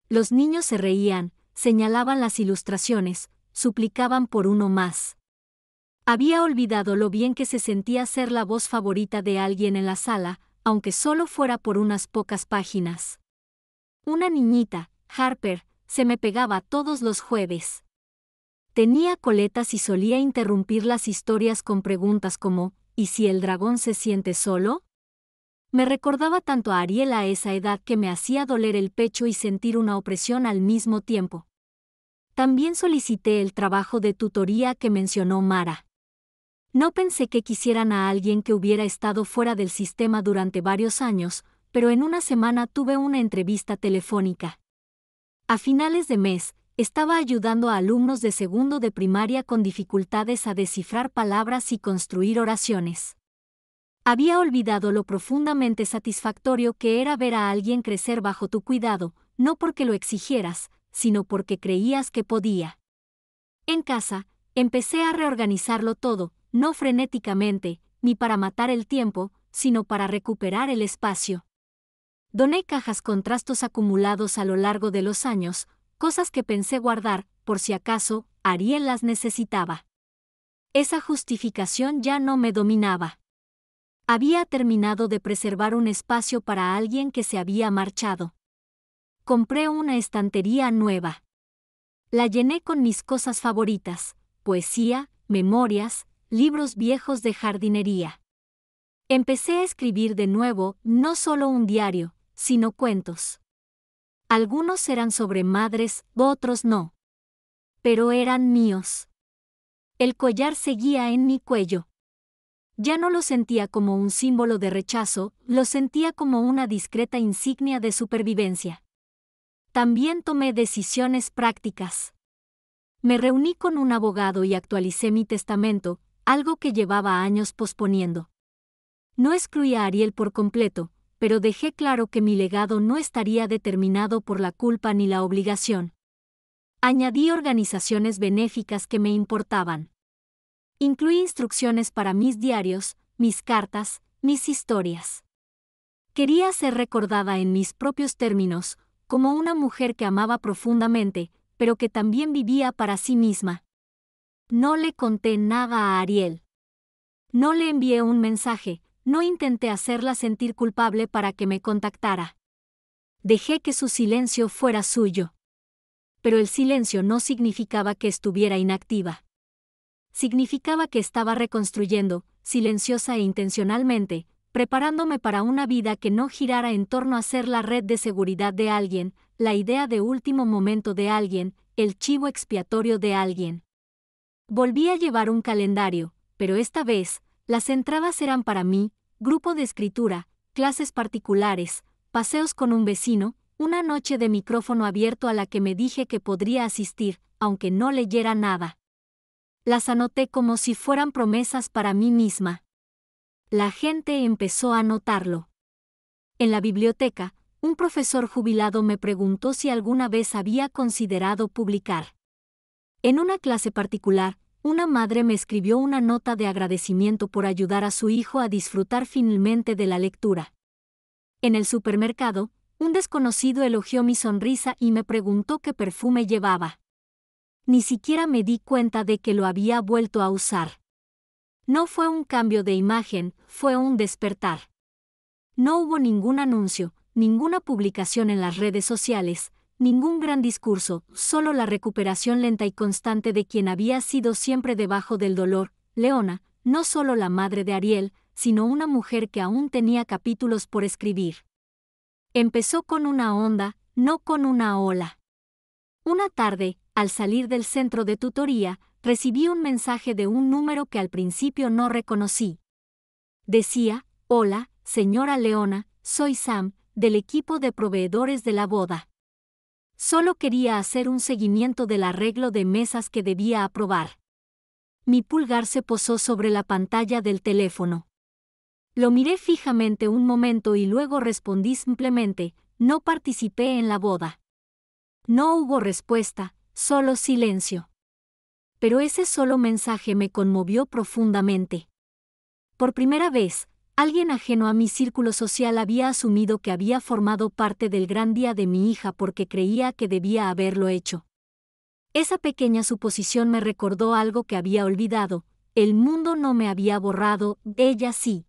Los niños se reían, señalaban las ilustraciones, suplicaban por uno más. Había olvidado lo bien que se sentía ser la voz favorita de alguien en la sala, aunque solo fuera por unas pocas páginas. Una niñita, Harper, se me pegaba todos los jueves. Tenía coletas y solía interrumpir las historias con preguntas como, ¿y si el dragón se siente solo? Me recordaba tanto a Ariel a esa edad que me hacía doler el pecho y sentir una opresión al mismo tiempo. También solicité el trabajo de tutoría que mencionó Mara. No pensé que quisieran a alguien que hubiera estado fuera del sistema durante varios años, pero en una semana tuve una entrevista telefónica. A finales de mes, estaba ayudando a alumnos de segundo de primaria con dificultades a descifrar palabras y construir oraciones. Había olvidado lo profundamente satisfactorio que era ver a alguien crecer bajo tu cuidado, no porque lo exigieras, sino porque creías que podía. En casa, empecé a reorganizarlo todo, no frenéticamente, ni para matar el tiempo, sino para recuperar el espacio. Doné cajas con trastos acumulados a lo largo de los años, cosas que pensé guardar, por si acaso, Ariel las necesitaba. Esa justificación ya no me dominaba. Había terminado de preservar un espacio para alguien que se había marchado. compré una estantería nueva. La llené con mis cosas favoritas, poesía, memorias, libros viejos de jardinería. Empecé a escribir de nuevo, no solo un diario, sino cuentos. Algunos eran sobre madres, otros no. Pero eran míos. El collar seguía en mi cuello. Ya no lo sentía como un símbolo de rechazo, lo sentía como una discreta insignia de supervivencia. También tomé decisiones prácticas. Me reuní con un abogado y actualicé mi testamento, algo que llevaba años posponiendo. No excluí a Ariel por completo, pero dejé claro que mi legado no estaría determinado por la culpa ni la obligación. Añadí organizaciones benéficas que me importaban. Incluí instrucciones para mis diarios, mis cartas, mis historias. Quería ser recordada en mis propios términos, como una mujer que amaba profundamente, pero que también vivía para sí misma. No le conté nada a Ariel. No le envié un mensaje, no intenté hacerla sentir culpable para que me contactara. Dejé que su silencio fuera suyo. Pero el silencio no significaba que estuviera inactiva. Significaba que estaba reconstruyendo, silenciosa e intencionalmente, preparándome para una vida que no girara en torno a ser la red de seguridad de alguien, la idea de último momento de alguien, el chivo expiatorio de alguien. Volví a llevar un calendario, pero esta vez, las entradas eran para mí, grupo de escritura, clases particulares, paseos con un vecino, una noche de micrófono abierto a la que me dije que podría asistir, aunque no leyera nada. Las anoté como si fueran promesas para mí misma. La gente empezó a notarlo. En la biblioteca, un profesor jubilado me preguntó si alguna vez había considerado publicar. En una clase particular, una madre me escribió una nota de agradecimiento por ayudar a su hijo a disfrutar finalmente de la lectura. En el supermercado, un desconocido elogió mi sonrisa y me preguntó qué perfume llevaba. Ni siquiera me di cuenta de que lo había vuelto a usar. No fue un cambio de imagen, fue un despertar. No hubo ningún anuncio, ninguna publicación en las redes sociales, ningún gran discurso, solo la recuperación lenta y constante de quien había sido siempre debajo del dolor, Leona, no solo la madre de Ariel, sino una mujer que aún tenía capítulos por escribir. Empezó con una onda, no con una ola. Una tarde, al salir del centro de tutoría, recibí un mensaje de un número que al principio no reconocí. Decía: «Hola, señora Leona, soy Sam, del equipo de proveedores de la boda. Solo quería hacer un seguimiento del arreglo de mesas que debía aprobar». Mi pulgar se posó sobre la pantalla del teléfono. Lo miré fijamente un momento y luego respondí simplemente: «No participé en la boda». No hubo respuesta, solo silencio. Pero ese solo mensaje me conmovió profundamente. Por primera vez, alguien ajeno a mi círculo social había asumido que había formado parte del gran día de mi hija porque creía que debía haberlo hecho. Esa pequeña suposición me recordó algo que había olvidado: el mundo no me había borrado, ella sí.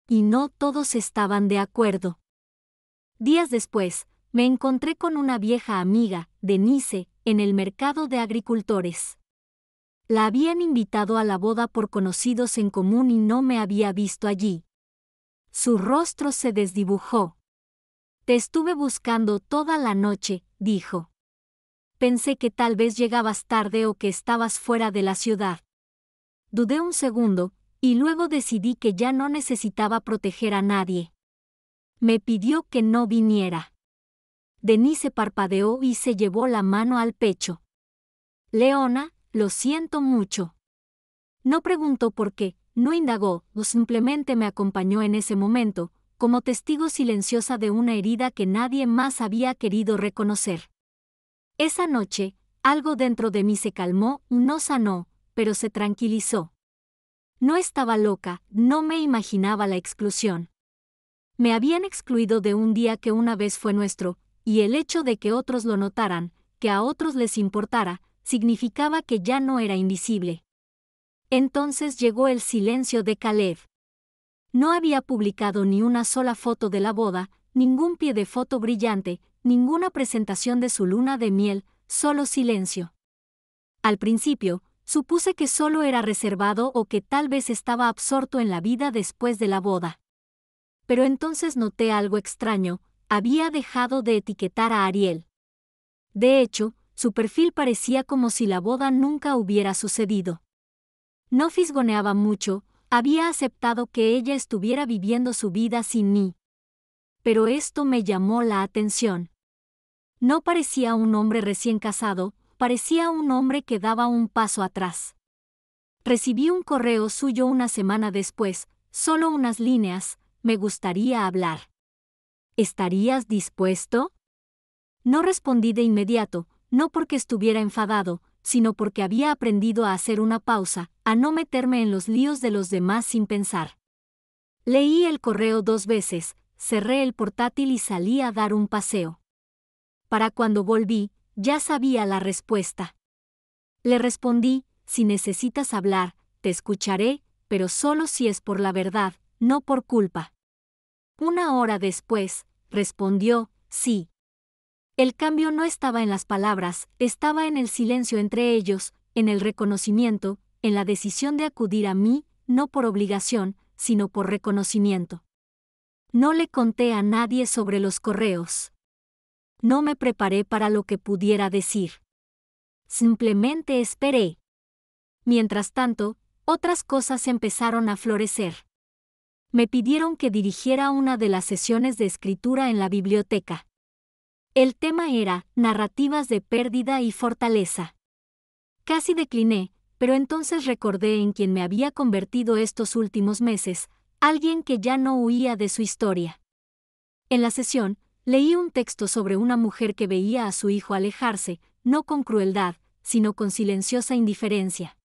Y no todos estaban de acuerdo. Días después, me encontré con una vieja amiga, Denise, en el mercado de agricultores. La habían invitado a la boda por conocidos en común y no me había visto allí. Su rostro se desdibujó. «Te estuve buscando toda la noche», dijo. «Pensé que tal vez llegabas tarde o que estabas fuera de la ciudad». Dudé un segundo, y luego decidí que ya no necesitaba proteger a nadie. Me pidió que no viniera. Denise parpadeó y se llevó la mano al pecho. «Leona, lo siento mucho». No preguntó por qué, no indagó, o simplemente me acompañó en ese momento, como testigo silenciosa de una herida que nadie más había querido reconocer. Esa noche, algo dentro de mí se calmó, no sanó, pero se tranquilizó. No estaba loca, no me imaginaba la exclusión. Me habían excluido de un día que una vez fue nuestro, y el hecho de que otros lo notaran, que a otros les importara, significaba que ya no era invisible. Entonces llegó el silencio de Caleb. No había publicado ni una sola foto de la boda, ningún pie de foto brillante, ninguna presentación de su luna de miel, solo silencio. Al principio, supuse que solo era reservado o que tal vez estaba absorto en la vida después de la boda. Pero entonces noté algo extraño: había dejado de etiquetar a Ariel. De hecho, su perfil parecía como si la boda nunca hubiera sucedido. No fisgoneaba mucho, había aceptado que ella estuviera viviendo su vida sin mí. Pero esto me llamó la atención. No parecía un hombre recién casado, parecía un hombre que daba un paso atrás. Recibí un correo suyo una semana después, solo unas líneas: me gustaría hablar. ¿Estarías dispuesto? No respondí de inmediato, no porque estuviera enfadado, sino porque había aprendido a hacer una pausa, a no meterme en los líos de los demás sin pensar. Leí el correo 2 veces, cerré el portátil y salí a dar un paseo. Para cuando volví, ya sabía la respuesta. Le respondí: si necesitas hablar, te escucharé, pero solo si es por la verdad, no por culpa. 1 hora después, respondió: sí. El cambio no estaba en las palabras, estaba en el silencio entre ellos, en el reconocimiento, en la decisión de acudir a mí, no por obligación, sino por reconocimiento. No le conté a nadie sobre los correos. No me preparé para lo que pudiera decir. Simplemente esperé. Mientras tanto, otras cosas empezaron a florecer. Me pidieron que dirigiera una de las sesiones de escritura en la biblioteca. El tema era narrativas de pérdida y fortaleza. Casi decliné, pero entonces recordé en quien me había convertido estos últimos meses, alguien que ya no huía de su historia. En la sesión, leí un texto sobre una mujer que veía a su hijo alejarse, no con crueldad, sino con silenciosa indiferencia.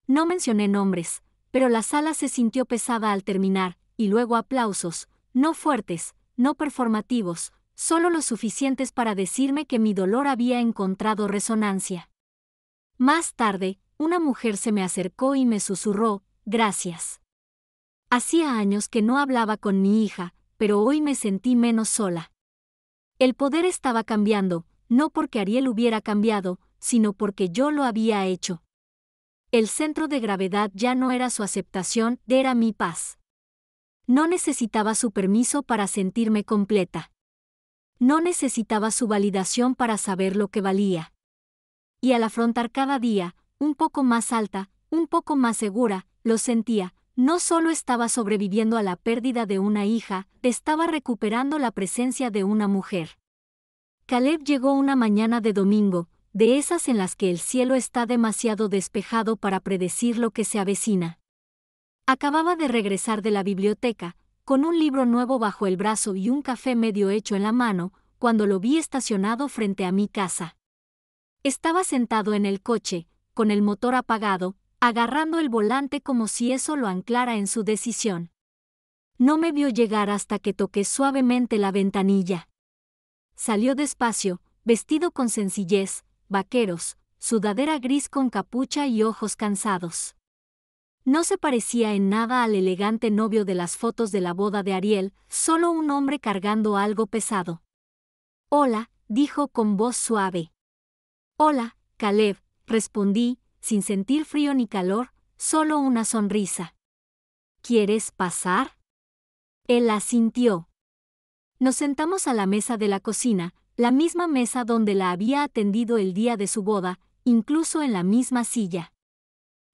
No mencioné nombres, pero la sala se sintió pesada al terminar, y luego aplausos, no fuertes, no performativos, solo lo suficientes para decirme que mi dolor había encontrado resonancia. Más tarde, una mujer se me acercó y me susurró: gracias. Hacía años que no hablaba con mi hija, pero hoy me sentí menos sola. El poder estaba cambiando, no porque Ariel hubiera cambiado, sino porque yo lo había hecho. El centro de gravedad ya no era su aceptación, era mi paz. No necesitaba su permiso para sentirme completa. No necesitaba su validación para saber lo que valía. Y al afrontar cada día, un poco más alta, un poco más segura, lo sentía: no solo estaba sobreviviendo a la pérdida de una hija, estaba recuperando la presencia de una mujer. Caleb llegó una mañana de domingo, de esas en las que el cielo está demasiado despejado para predecir lo que se avecina. Acababa de regresar de la biblioteca, con un libro nuevo bajo el brazo y un café medio hecho en la mano, cuando lo vi estacionado frente a mi casa. Estaba sentado en el coche, con el motor apagado, agarrando el volante como si eso lo anclara en su decisión. No me vio llegar hasta que toqué suavemente la ventanilla. Salió despacio, vestido con sencillez, vaqueros, sudadera gris con capucha y ojos cansados. No se parecía en nada al elegante novio de las fotos de la boda de Ariel, solo un hombre cargando algo pesado. «Hola», dijo con voz suave. «Hola, Caleb», respondí, sin sentir frío ni calor, solo una sonrisa. «¿Quieres pasar?» Él asintió. Nos sentamos a la mesa de la cocina, la misma mesa donde la había atendido el día de su boda, incluso en la misma silla.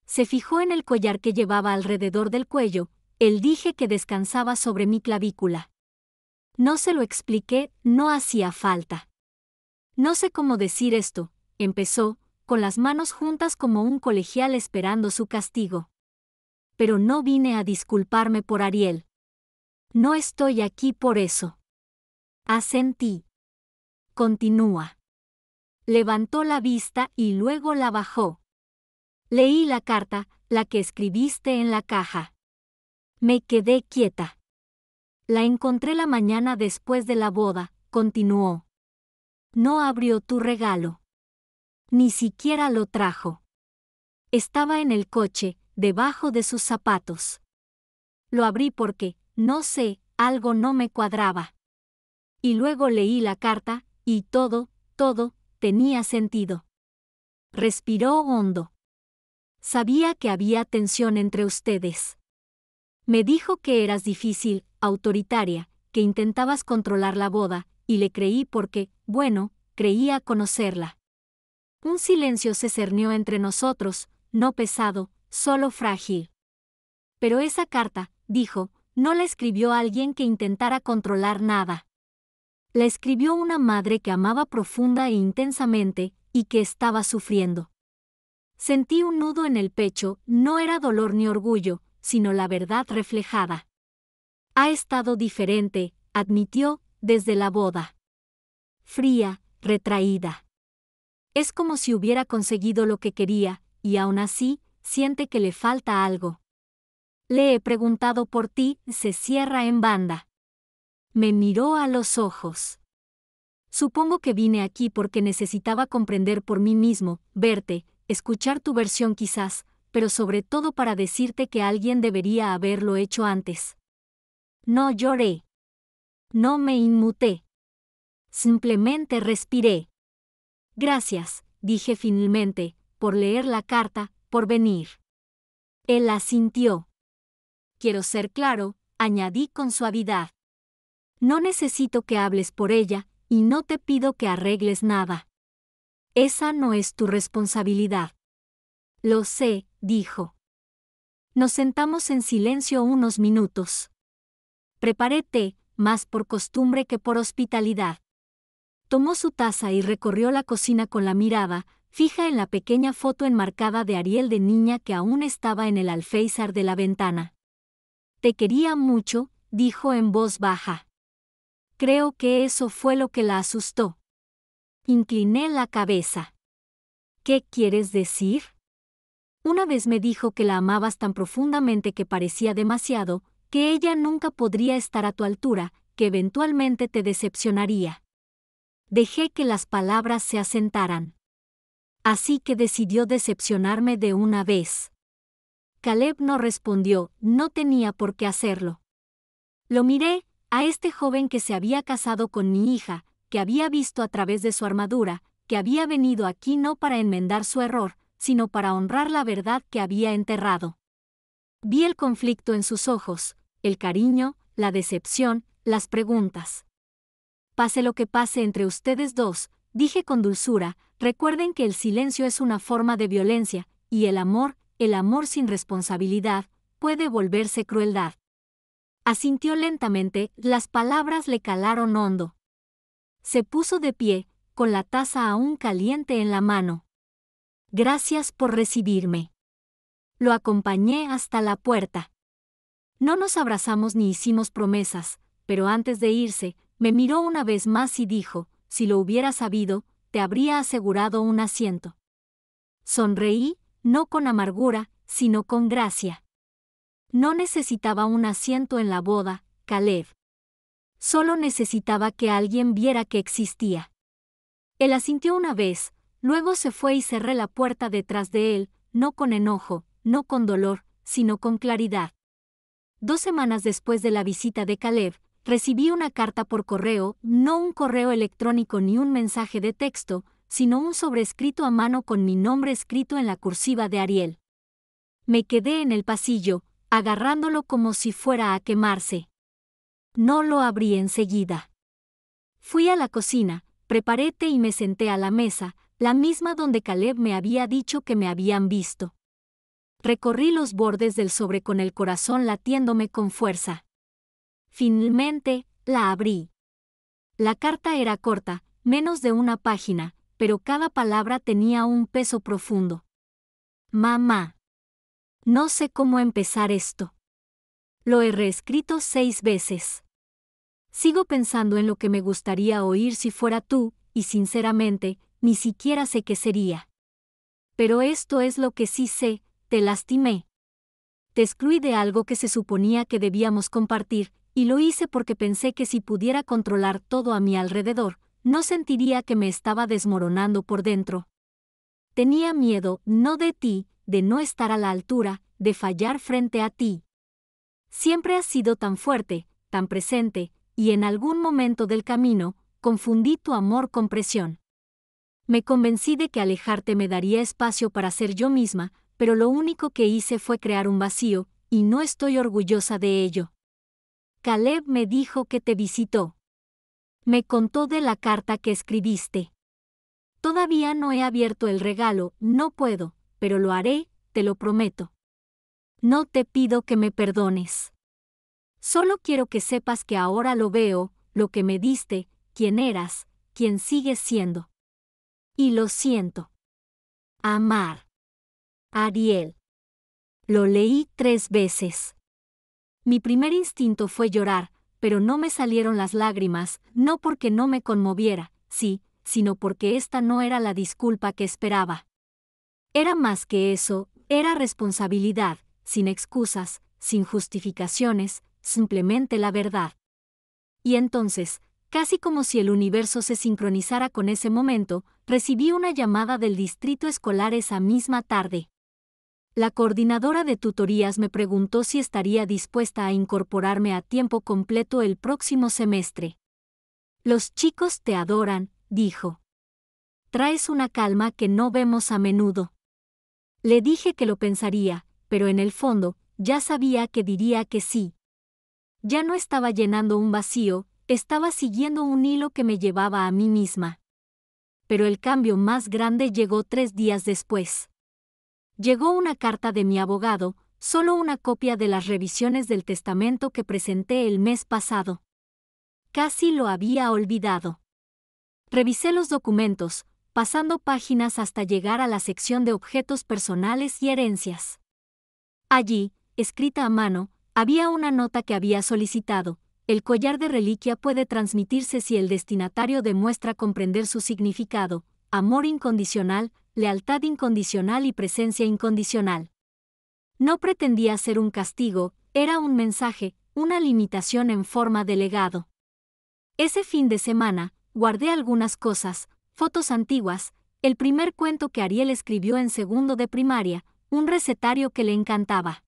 Se fijó en el collar que llevaba alrededor del cuello, el dije que descansaba sobre mi clavícula. No se lo expliqué, no hacía falta. «No sé cómo decir esto», empezó, con las manos juntas como un colegial esperando su castigo. «Pero no vine a disculparme por Ariel. No estoy aquí por eso». Asentí. «Continúa». Levantó la vista y luego la bajó. «Leí la carta, la que escribiste en la caja». Me quedé quieta. «La encontré la mañana después de la boda», continuó. «No abrió tu regalo. Ni siquiera lo trajo. Estaba en el coche, debajo de sus zapatos. Lo abrí porque, no sé, algo no me cuadraba. Y luego leí la carta, y todo tenía sentido. Respiró hondo. Sabía que había tensión entre ustedes. Me dijo que eras difícil, autoritaria, que intentabas controlar la boda, y le creí porque, bueno, creía conocerla. Un silencio se cernió entre nosotros, no pesado, solo frágil. Pero esa carta, dijo, no la escribió alguien que intentara controlar nada. La escribió una madre que amaba profunda e intensamente, y que estaba sufriendo. Sentí un nudo en el pecho, no era dolor ni orgullo, sino la verdad reflejada. Ha estado diferente, admitió, desde la boda. Fría, retraída. Es como si hubiera conseguido lo que quería, y aún así, siente que le falta algo. Le he preguntado por ti, se cierra en banda. Me miró a los ojos. Supongo que vine aquí porque necesitaba comprender por mí mismo, verte, escuchar tu versión quizás, pero sobre todo para decirte que alguien debería haberlo hecho antes. No lloré. No me inmuté. Simplemente respiré. Gracias, dije finalmente, por leer la carta, por venir. Él asintió. Quiero ser claro, añadí con suavidad. No necesito que hables por ella, y no te pido que arregles nada. Esa no es tu responsabilidad. Lo sé, dijo. Nos sentamos en silencio unos minutos. Preparé té, más por costumbre que por hospitalidad. Tomó su taza y recorrió la cocina con la mirada, fija en la pequeña foto enmarcada de Ariel de niña que aún estaba en el alféizar de la ventana. Te quería mucho, dijo en voz baja. Creo que eso fue lo que la asustó. Incliné la cabeza. ¿Qué quieres decir? Una vez me dijo que la amabas tan profundamente que parecía demasiado, que ella nunca podría estar a tu altura, que eventualmente te decepcionaría. Dejé que las palabras se asentaran. Así que decidió decepcionarme de una vez. Caleb no respondió, no tenía por qué hacerlo. Lo miré, a este joven que se había casado con mi hija, que había visto a través de su armadura, que había venido aquí no para enmendar su error, sino para honrar la verdad que había enterrado. Vi el conflicto en sus ojos, el cariño, la decepción, las preguntas. Pase lo que pase entre ustedes dos, dije con dulzura, recuerden que el silencio es una forma de violencia, y el amor sin responsabilidad, puede volverse crueldad. Asintió lentamente, las palabras le calaron hondo. Se puso de pie, con la taza aún caliente en la mano. Gracias por recibirme. Lo acompañé hasta la puerta. No nos abrazamos ni hicimos promesas, pero antes de irse, me miró una vez más y dijo, si lo hubiera sabido, te habría asegurado un asiento. Sonreí, no con amargura, sino con gracia. No necesitaba un asiento en la boda, Caleb. Solo necesitaba que alguien viera que existía. Él asintió una vez, luego se fue y cerré la puerta detrás de él, no con enojo, no con dolor, sino con claridad. 2 semanas después de la visita de Caleb, recibí una carta por correo, no un correo electrónico ni un mensaje de texto, sino un sobrescrito a mano con mi nombre escrito en la cursiva de Ariel. Me quedé en el pasillo, agarrándolo como si fuera a quemarse. No lo abrí enseguida. Fui a la cocina, preparé té y me senté a la mesa, la misma donde Caleb me había dicho que me habían visto. Recorrí los bordes del sobre con el corazón latiéndome con fuerza. Finalmente, la abrí. La carta era corta, menos de una página, pero cada palabra tenía un peso profundo. Mamá. No sé cómo empezar esto. Lo he reescrito 6 veces. Sigo pensando en lo que me gustaría oír si fuera tú, y sinceramente, ni siquiera sé qué sería. Pero esto es lo que sí sé, te lastimé. Te excluí de algo que se suponía que debíamos compartir, y lo hice porque pensé que si pudiera controlar todo a mi alrededor, no sentiría que me estaba desmoronando por dentro. Tenía miedo, no de ti, de no estar a la altura, de fallar frente a ti. Siempre has sido tan fuerte, tan presente, y en algún momento del camino, confundí tu amor con presión. Me convencí de que alejarte me daría espacio para ser yo misma, pero lo único que hice fue crear un vacío, y no estoy orgullosa de ello. Caleb me dijo que te visitó. Me contó de la carta que escribiste. Todavía no he abierto el regalo, no puedo, pero lo haré, te lo prometo. No te pido que me perdones. Solo quiero que sepas que ahora lo veo, lo que me diste, quién eras, quién sigues siendo. Y lo siento. Amar. Ariel. Lo leí 3 veces. Mi primer instinto fue llorar, pero no me salieron las lágrimas, no porque no me conmoviera, sí, sino porque esta no era la disculpa que esperaba. Era más que eso, era responsabilidad, sin excusas, sin justificaciones, simplemente la verdad. Y entonces, casi como si el universo se sincronizara con ese momento, recibí una llamada del distrito escolar esa misma tarde. La coordinadora de tutorías me preguntó si estaría dispuesta a incorporarme a tiempo completo el próximo semestre. Los chicos te adoran, dijo. Traes una calma que no vemos a menudo. Le dije que lo pensaría, pero en el fondo, ya sabía que diría que sí. Ya no estaba llenando un vacío, estaba siguiendo un hilo que me llevaba a mí misma. Pero el cambio más grande llegó 3 días después. Llegó una carta de mi abogado, solo una copia de las revisiones del testamento que presenté el mes pasado. Casi lo había olvidado. Revisé los documentos, pasando páginas hasta llegar a la sección de objetos personales y herencias. Allí, escrita a mano, había una nota que había solicitado. El collar de reliquia puede transmitirse si el destinatario demuestra comprender su significado, amor incondicional, lealtad incondicional y presencia incondicional. No pretendía ser un castigo, era un mensaje, una limitación en forma de legado. Ese fin de semana, guardé algunas cosas, fotos antiguas, el primer cuento que Ariel escribió en segundo de primaria, un recetario que le encantaba.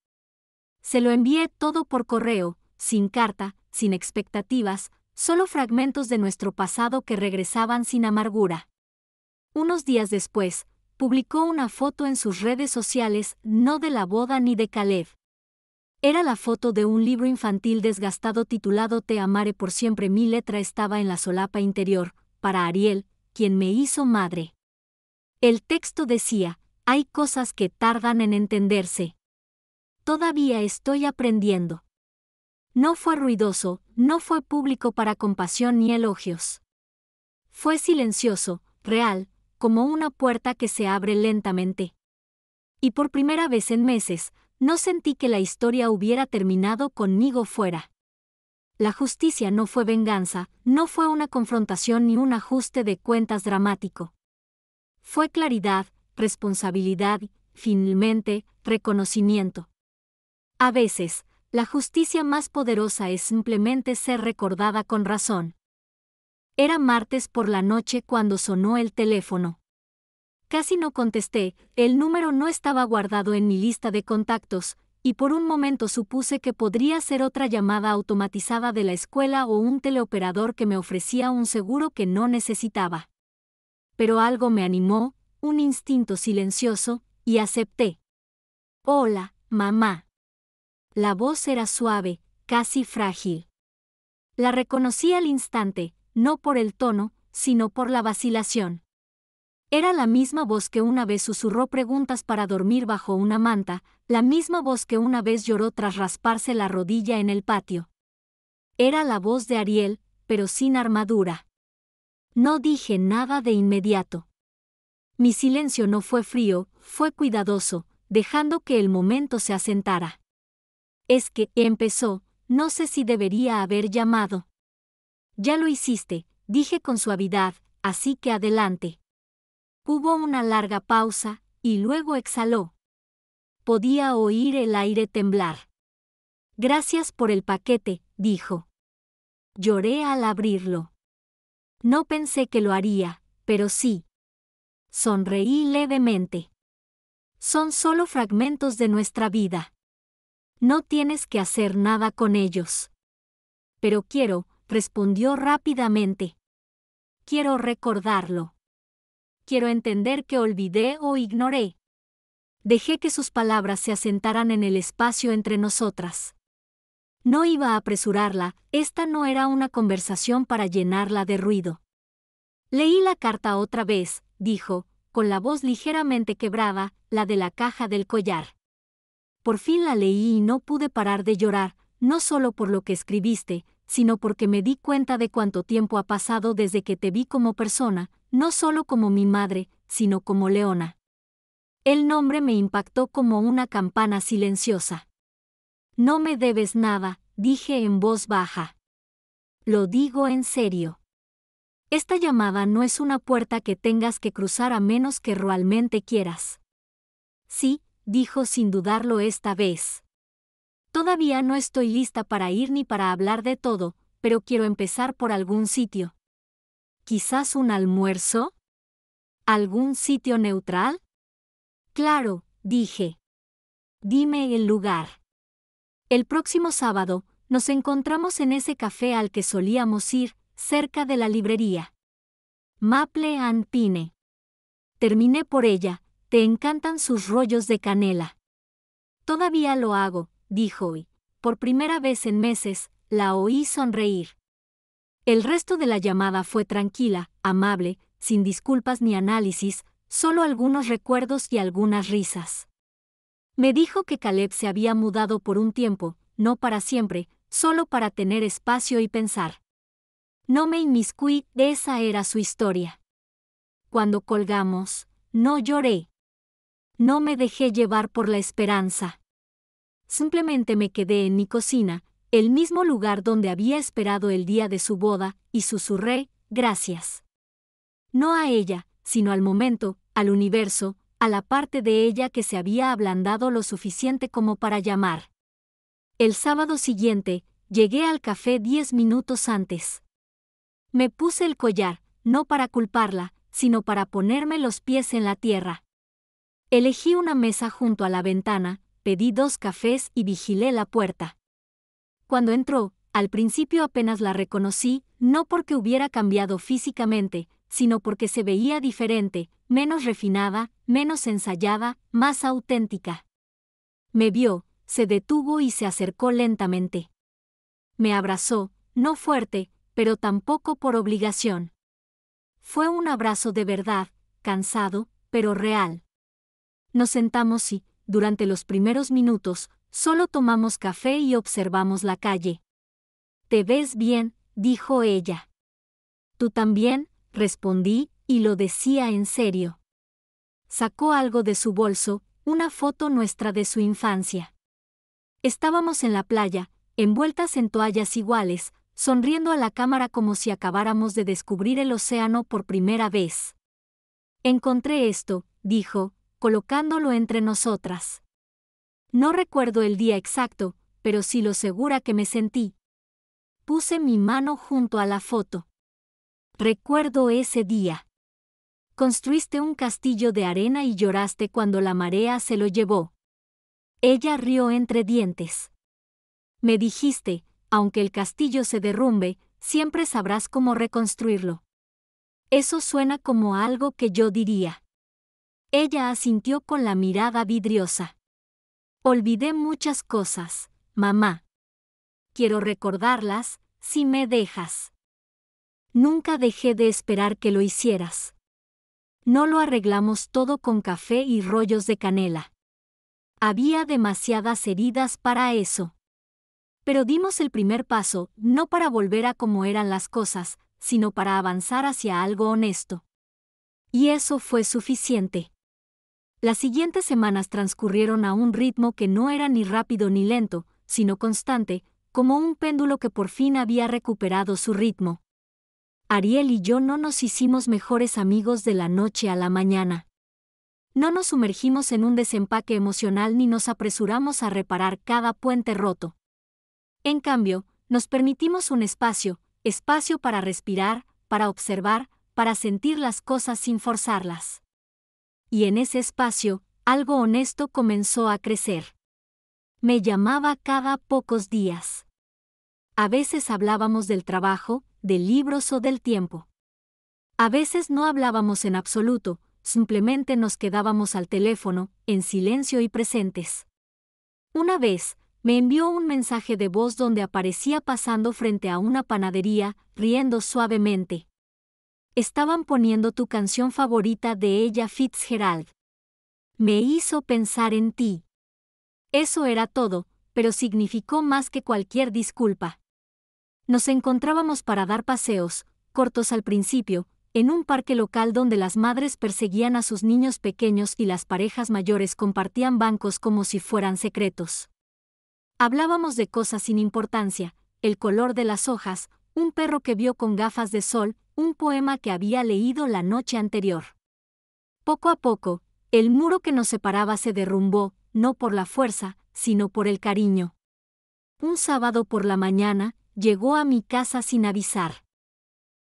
Se lo envié todo por correo, sin carta, sin expectativas, solo fragmentos de nuestro pasado que regresaban sin amargura. Unos días después, publicó una foto en sus redes sociales, no de la boda ni de Caleb. Era la foto de un libro infantil desgastado titulado Te amaré por siempre. Mi letra estaba en la solapa interior, para Ariel, quien me hizo madre. El texto decía, hay cosas que tardan en entenderse. Todavía estoy aprendiendo. No fue ruidoso, no fue público para compasión ni elogios. Fue silencioso, real, como una puerta que se abre lentamente. Y por primera vez en meses, no sentí que la historia hubiera terminado conmigo fuera. La justicia no fue venganza, no fue una confrontación ni un ajuste de cuentas dramático. Fue claridad, responsabilidad, finalmente, reconocimiento. A veces, la justicia más poderosa es simplemente ser recordada con razón. Era martes por la noche cuando sonó el teléfono. Casi no contesté, el número no estaba guardado en mi lista de contactos, y por un momento supuse que podría ser otra llamada automatizada de la escuela o un teleoperador que me ofrecía un seguro que no necesitaba. Pero algo me animó, un instinto silencioso, y acepté. Hola, mamá. La voz era suave, casi frágil. La reconocí al instante, no por el tono, sino por la vacilación. Era la misma voz que una vez susurró preguntas para dormir bajo una manta, la misma voz que una vez lloró tras rasparse la rodilla en el patio. Era la voz de Ariel, pero sin armadura. No dije nada de inmediato. Mi silencio no fue frío, fue cuidadoso, dejando que el momento se asentara. Es que, empezó, no sé si debería haber llamado. Ya lo hiciste, dije con suavidad, así que adelante. Hubo una larga pausa, y luego exhaló. Podía oír el aire temblar. Gracias por el paquete, dijo. Lloré al abrirlo. No pensé que lo haría, pero sí. Sonreí levemente. Son solo fragmentos de nuestra vida. No tienes que hacer nada con ellos. Pero quiero, respondió rápidamente. Quiero recordarlo. Quiero entender que olvidé o ignoré. Dejé que sus palabras se asentaran en el espacio entre nosotras. No iba a apresurarla, esta no era una conversación para llenarla de ruido. Leí la carta otra vez, dijo, con la voz ligeramente quebrada, la de la caja del collar. Por fin la leí y no pude parar de llorar, no solo por lo que escribiste, sino porque me di cuenta de cuánto tiempo ha pasado desde que te vi como persona, no solo como mi madre, sino como Leona. El nombre me impactó como una campana silenciosa. No me debes nada, dije en voz baja. Lo digo en serio. Esta llamada no es una puerta que tengas que cruzar a menos que realmente quieras. Sí, dijo sin dudarlo esta vez. Todavía no estoy lista para ir ni para hablar de todo, pero quiero empezar por algún sitio. ¿Quizás un almuerzo? ¿Algún sitio neutral? Claro, dije. Dime el lugar. El próximo sábado, nos encontramos en ese café al que solíamos ir, cerca de la librería. Maple and Pine. Terminé por ella, te encantan sus rollos de canela. Todavía lo hago, dijo y, por primera vez en meses, la oí sonreír. El resto de la llamada fue tranquila, amable, sin disculpas ni análisis, solo algunos recuerdos y algunas risas. Me dijo que Caleb se había mudado por un tiempo, no para siempre, solo para tener espacio y pensar. No me inmiscuí, esa era su historia. Cuando colgamos, no lloré. No me dejé llevar por la esperanza. Simplemente me quedé en mi cocina, el mismo lugar donde había esperado el día de su boda, y susurré, gracias. No a ella, sino al momento, al universo, a la parte de ella que se había ablandado lo suficiente como para llamar. El sábado siguiente, llegué al café 10 minutos antes. Me puse el collar, no para culparla, sino para ponerme los pies en la tierra. Elegí una mesa junto a la ventana, pedí 2 cafés y vigilé la puerta. Cuando entró, al principio apenas la reconocí, no porque hubiera cambiado físicamente, sino porque se veía diferente, menos refinada, menos ensayada, más auténtica. Me vio, se detuvo y se acercó lentamente. Me abrazó, no fuerte, pero tampoco por obligación. Fue un abrazo de verdad, cansado, pero real. Nos sentamos y, durante los primeros minutos, solo tomamos café y observamos la calle. «Te ves bien», dijo ella. «Tú también», respondí, y lo decía en serio. Sacó algo de su bolso, una foto nuestra de su infancia. Estábamos en la playa, envueltas en toallas iguales, sonriendo a la cámara como si acabáramos de descubrir el océano por primera vez. «Encontré esto», dijo, colocándolo entre nosotras. No recuerdo el día exacto, pero sí lo segura que me sentí. Puse mi mano junto a la foto. Recuerdo ese día. Construiste un castillo de arena y lloraste cuando la marea se lo llevó. Ella rió entre dientes. Me dijiste, aunque el castillo se derrumbe, siempre sabrás cómo reconstruirlo. Eso suena como algo que yo diría. Ella asintió con la mirada vidriosa. Olvidé muchas cosas, mamá. Quiero recordarlas, si me dejas. Nunca dejé de esperar que lo hicieras. No lo arreglamos todo con café y rollos de canela. Había demasiadas heridas para eso. Pero dimos el primer paso, no para volver a como eran las cosas, sino para avanzar hacia algo honesto. Y eso fue suficiente. Las siguientes semanas transcurrieron a un ritmo que no era ni rápido ni lento, sino constante, como un péndulo que por fin había recuperado su ritmo. Ariel y yo no nos hicimos mejores amigos de la noche a la mañana. No nos sumergimos en un desempaque emocional ni nos apresuramos a reparar cada puente roto. En cambio, nos permitimos un espacio para respirar, para observar, para sentir las cosas sin forzarlas. Y en ese espacio, algo honesto comenzó a crecer. Me llamaba cada pocos días. A veces hablábamos del trabajo, de libros o del tiempo. A veces no hablábamos en absoluto, simplemente nos quedábamos al teléfono, en silencio y presentes. Una vez, me envió un mensaje de voz donde aparecía pasando frente a una panadería, riendo suavemente. Estaban poniendo tu canción favorita de Ella Fitzgerald. Me hizo pensar en ti. Eso era todo, pero significó más que cualquier disculpa. Nos encontrábamos para dar paseos, cortos al principio, en un parque local donde las madres perseguían a sus niños pequeños y las parejas mayores compartían bancos como si fueran secretos. Hablábamos de cosas sin importancia, el color de las hojas, un perro que vio con gafas de sol, un poema que había leído la noche anterior. Poco a poco, el muro que nos separaba se derrumbó, no por la fuerza, sino por el cariño. Un sábado por la mañana, llegó a mi casa sin avisar.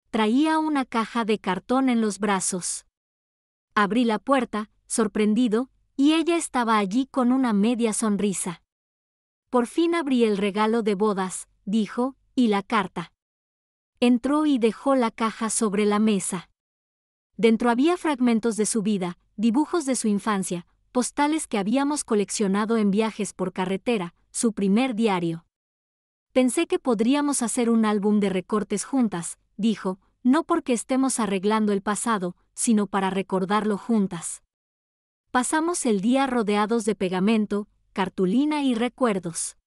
Traía una caja de cartón en los brazos. Abrí la puerta, sorprendido, y ella estaba allí con una media sonrisa. Por fin abrí el regalo de bodas, dijo, y la carta. Entró y dejó la caja sobre la mesa. Dentro había fragmentos de su vida, dibujos de su infancia, postales que habíamos coleccionado en viajes por carretera, su primer diario. Pensé que podríamos hacer un álbum de recortes juntas, dijo, no porque estemos arreglando el pasado, sino para recordarlo juntas. Pasamos el día rodeados de pegamento, cartulina y recuerdos.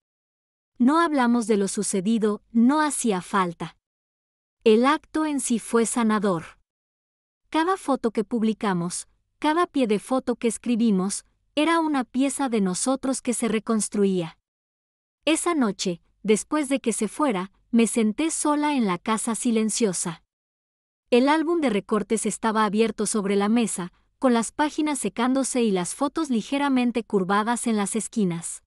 No hablamos de lo sucedido, no hacía falta. El acto en sí fue sanador. Cada foto que publicamos, cada pie de foto que escribimos, era una pieza de nosotros que se reconstruía. Esa noche, después de que se fuera, me senté sola en la casa silenciosa. El álbum de recortes estaba abierto sobre la mesa, con las páginas secándose y las fotos ligeramente curvadas en las esquinas.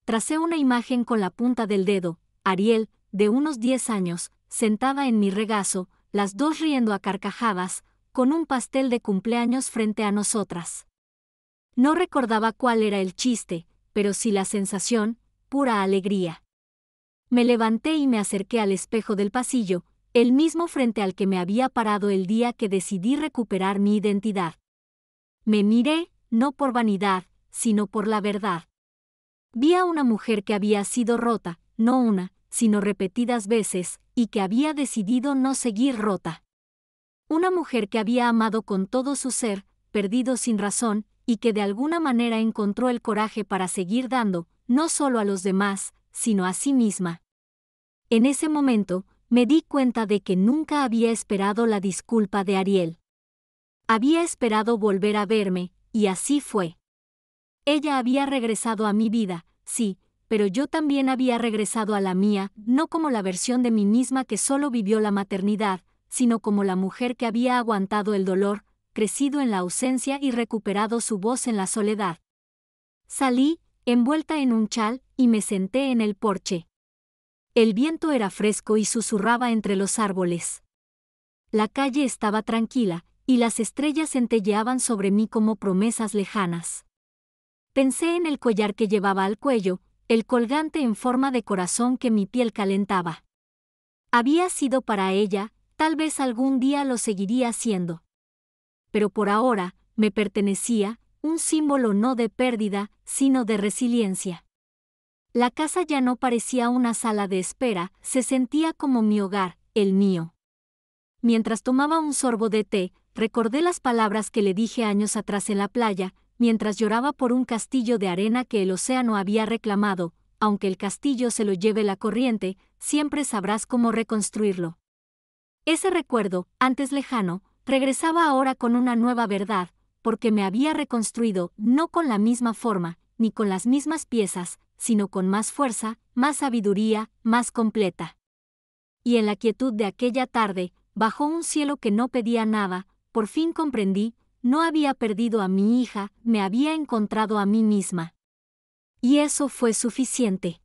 Tracé una imagen con la punta del dedo, Ariel, de unos 10 años, sentada en mi regazo, las dos riendo a carcajadas, con un pastel de cumpleaños frente a nosotras. No recordaba cuál era el chiste, pero sí la sensación, pura alegría. Me levanté y me acerqué al espejo del pasillo, el mismo frente al que me había parado el día que decidí recuperar mi identidad. Me miré, no por vanidad, sino por la verdad. Vi a una mujer que había sido rota, no una, sino repetidas veces, y que había decidido no seguir rota. Una mujer que había amado con todo su ser, perdido sin razón, y que de alguna manera encontró el coraje para seguir dando, no solo a los demás, sino a sí misma. En ese momento, me di cuenta de que nunca había esperado la disculpa de Ariel. Había esperado volver a verme, y así fue. Ella había regresado a mi vida, sí, pero yo también había regresado a la mía, no como la versión de mí misma que solo vivió la maternidad, sino como la mujer que había aguantado el dolor, crecido en la ausencia y recuperado su voz en la soledad. Salí, envuelta en un chal, y me senté en el porche. El viento era fresco y susurraba entre los árboles. La calle estaba tranquila, y las estrellas centelleaban sobre mí como promesas lejanas. Pensé en el collar que llevaba al cuello, el colgante en forma de corazón que mi piel calentaba. Había sido para ella, tal vez algún día lo seguiría siendo. Pero por ahora, me pertenecía, un símbolo no de pérdida, sino de resiliencia. La casa ya no parecía una sala de espera, se sentía como mi hogar, el mío. Mientras tomaba un sorbo de té, recordé las palabras que le dije años atrás en la playa, mientras lloraba por un castillo de arena que el océano había reclamado, aunque el castillo se lo lleve la corriente, siempre sabrás cómo reconstruirlo. Ese recuerdo, antes lejano, regresaba ahora con una nueva verdad, porque me había reconstruido no con la misma forma, ni con las mismas piezas, sino con más fuerza, más sabiduría, más completa. Y en la quietud de aquella tarde, bajo un cielo que no pedía nada, por fin comprendí, no había perdido a mi hija, me había encontrado a mí misma. Y eso fue suficiente.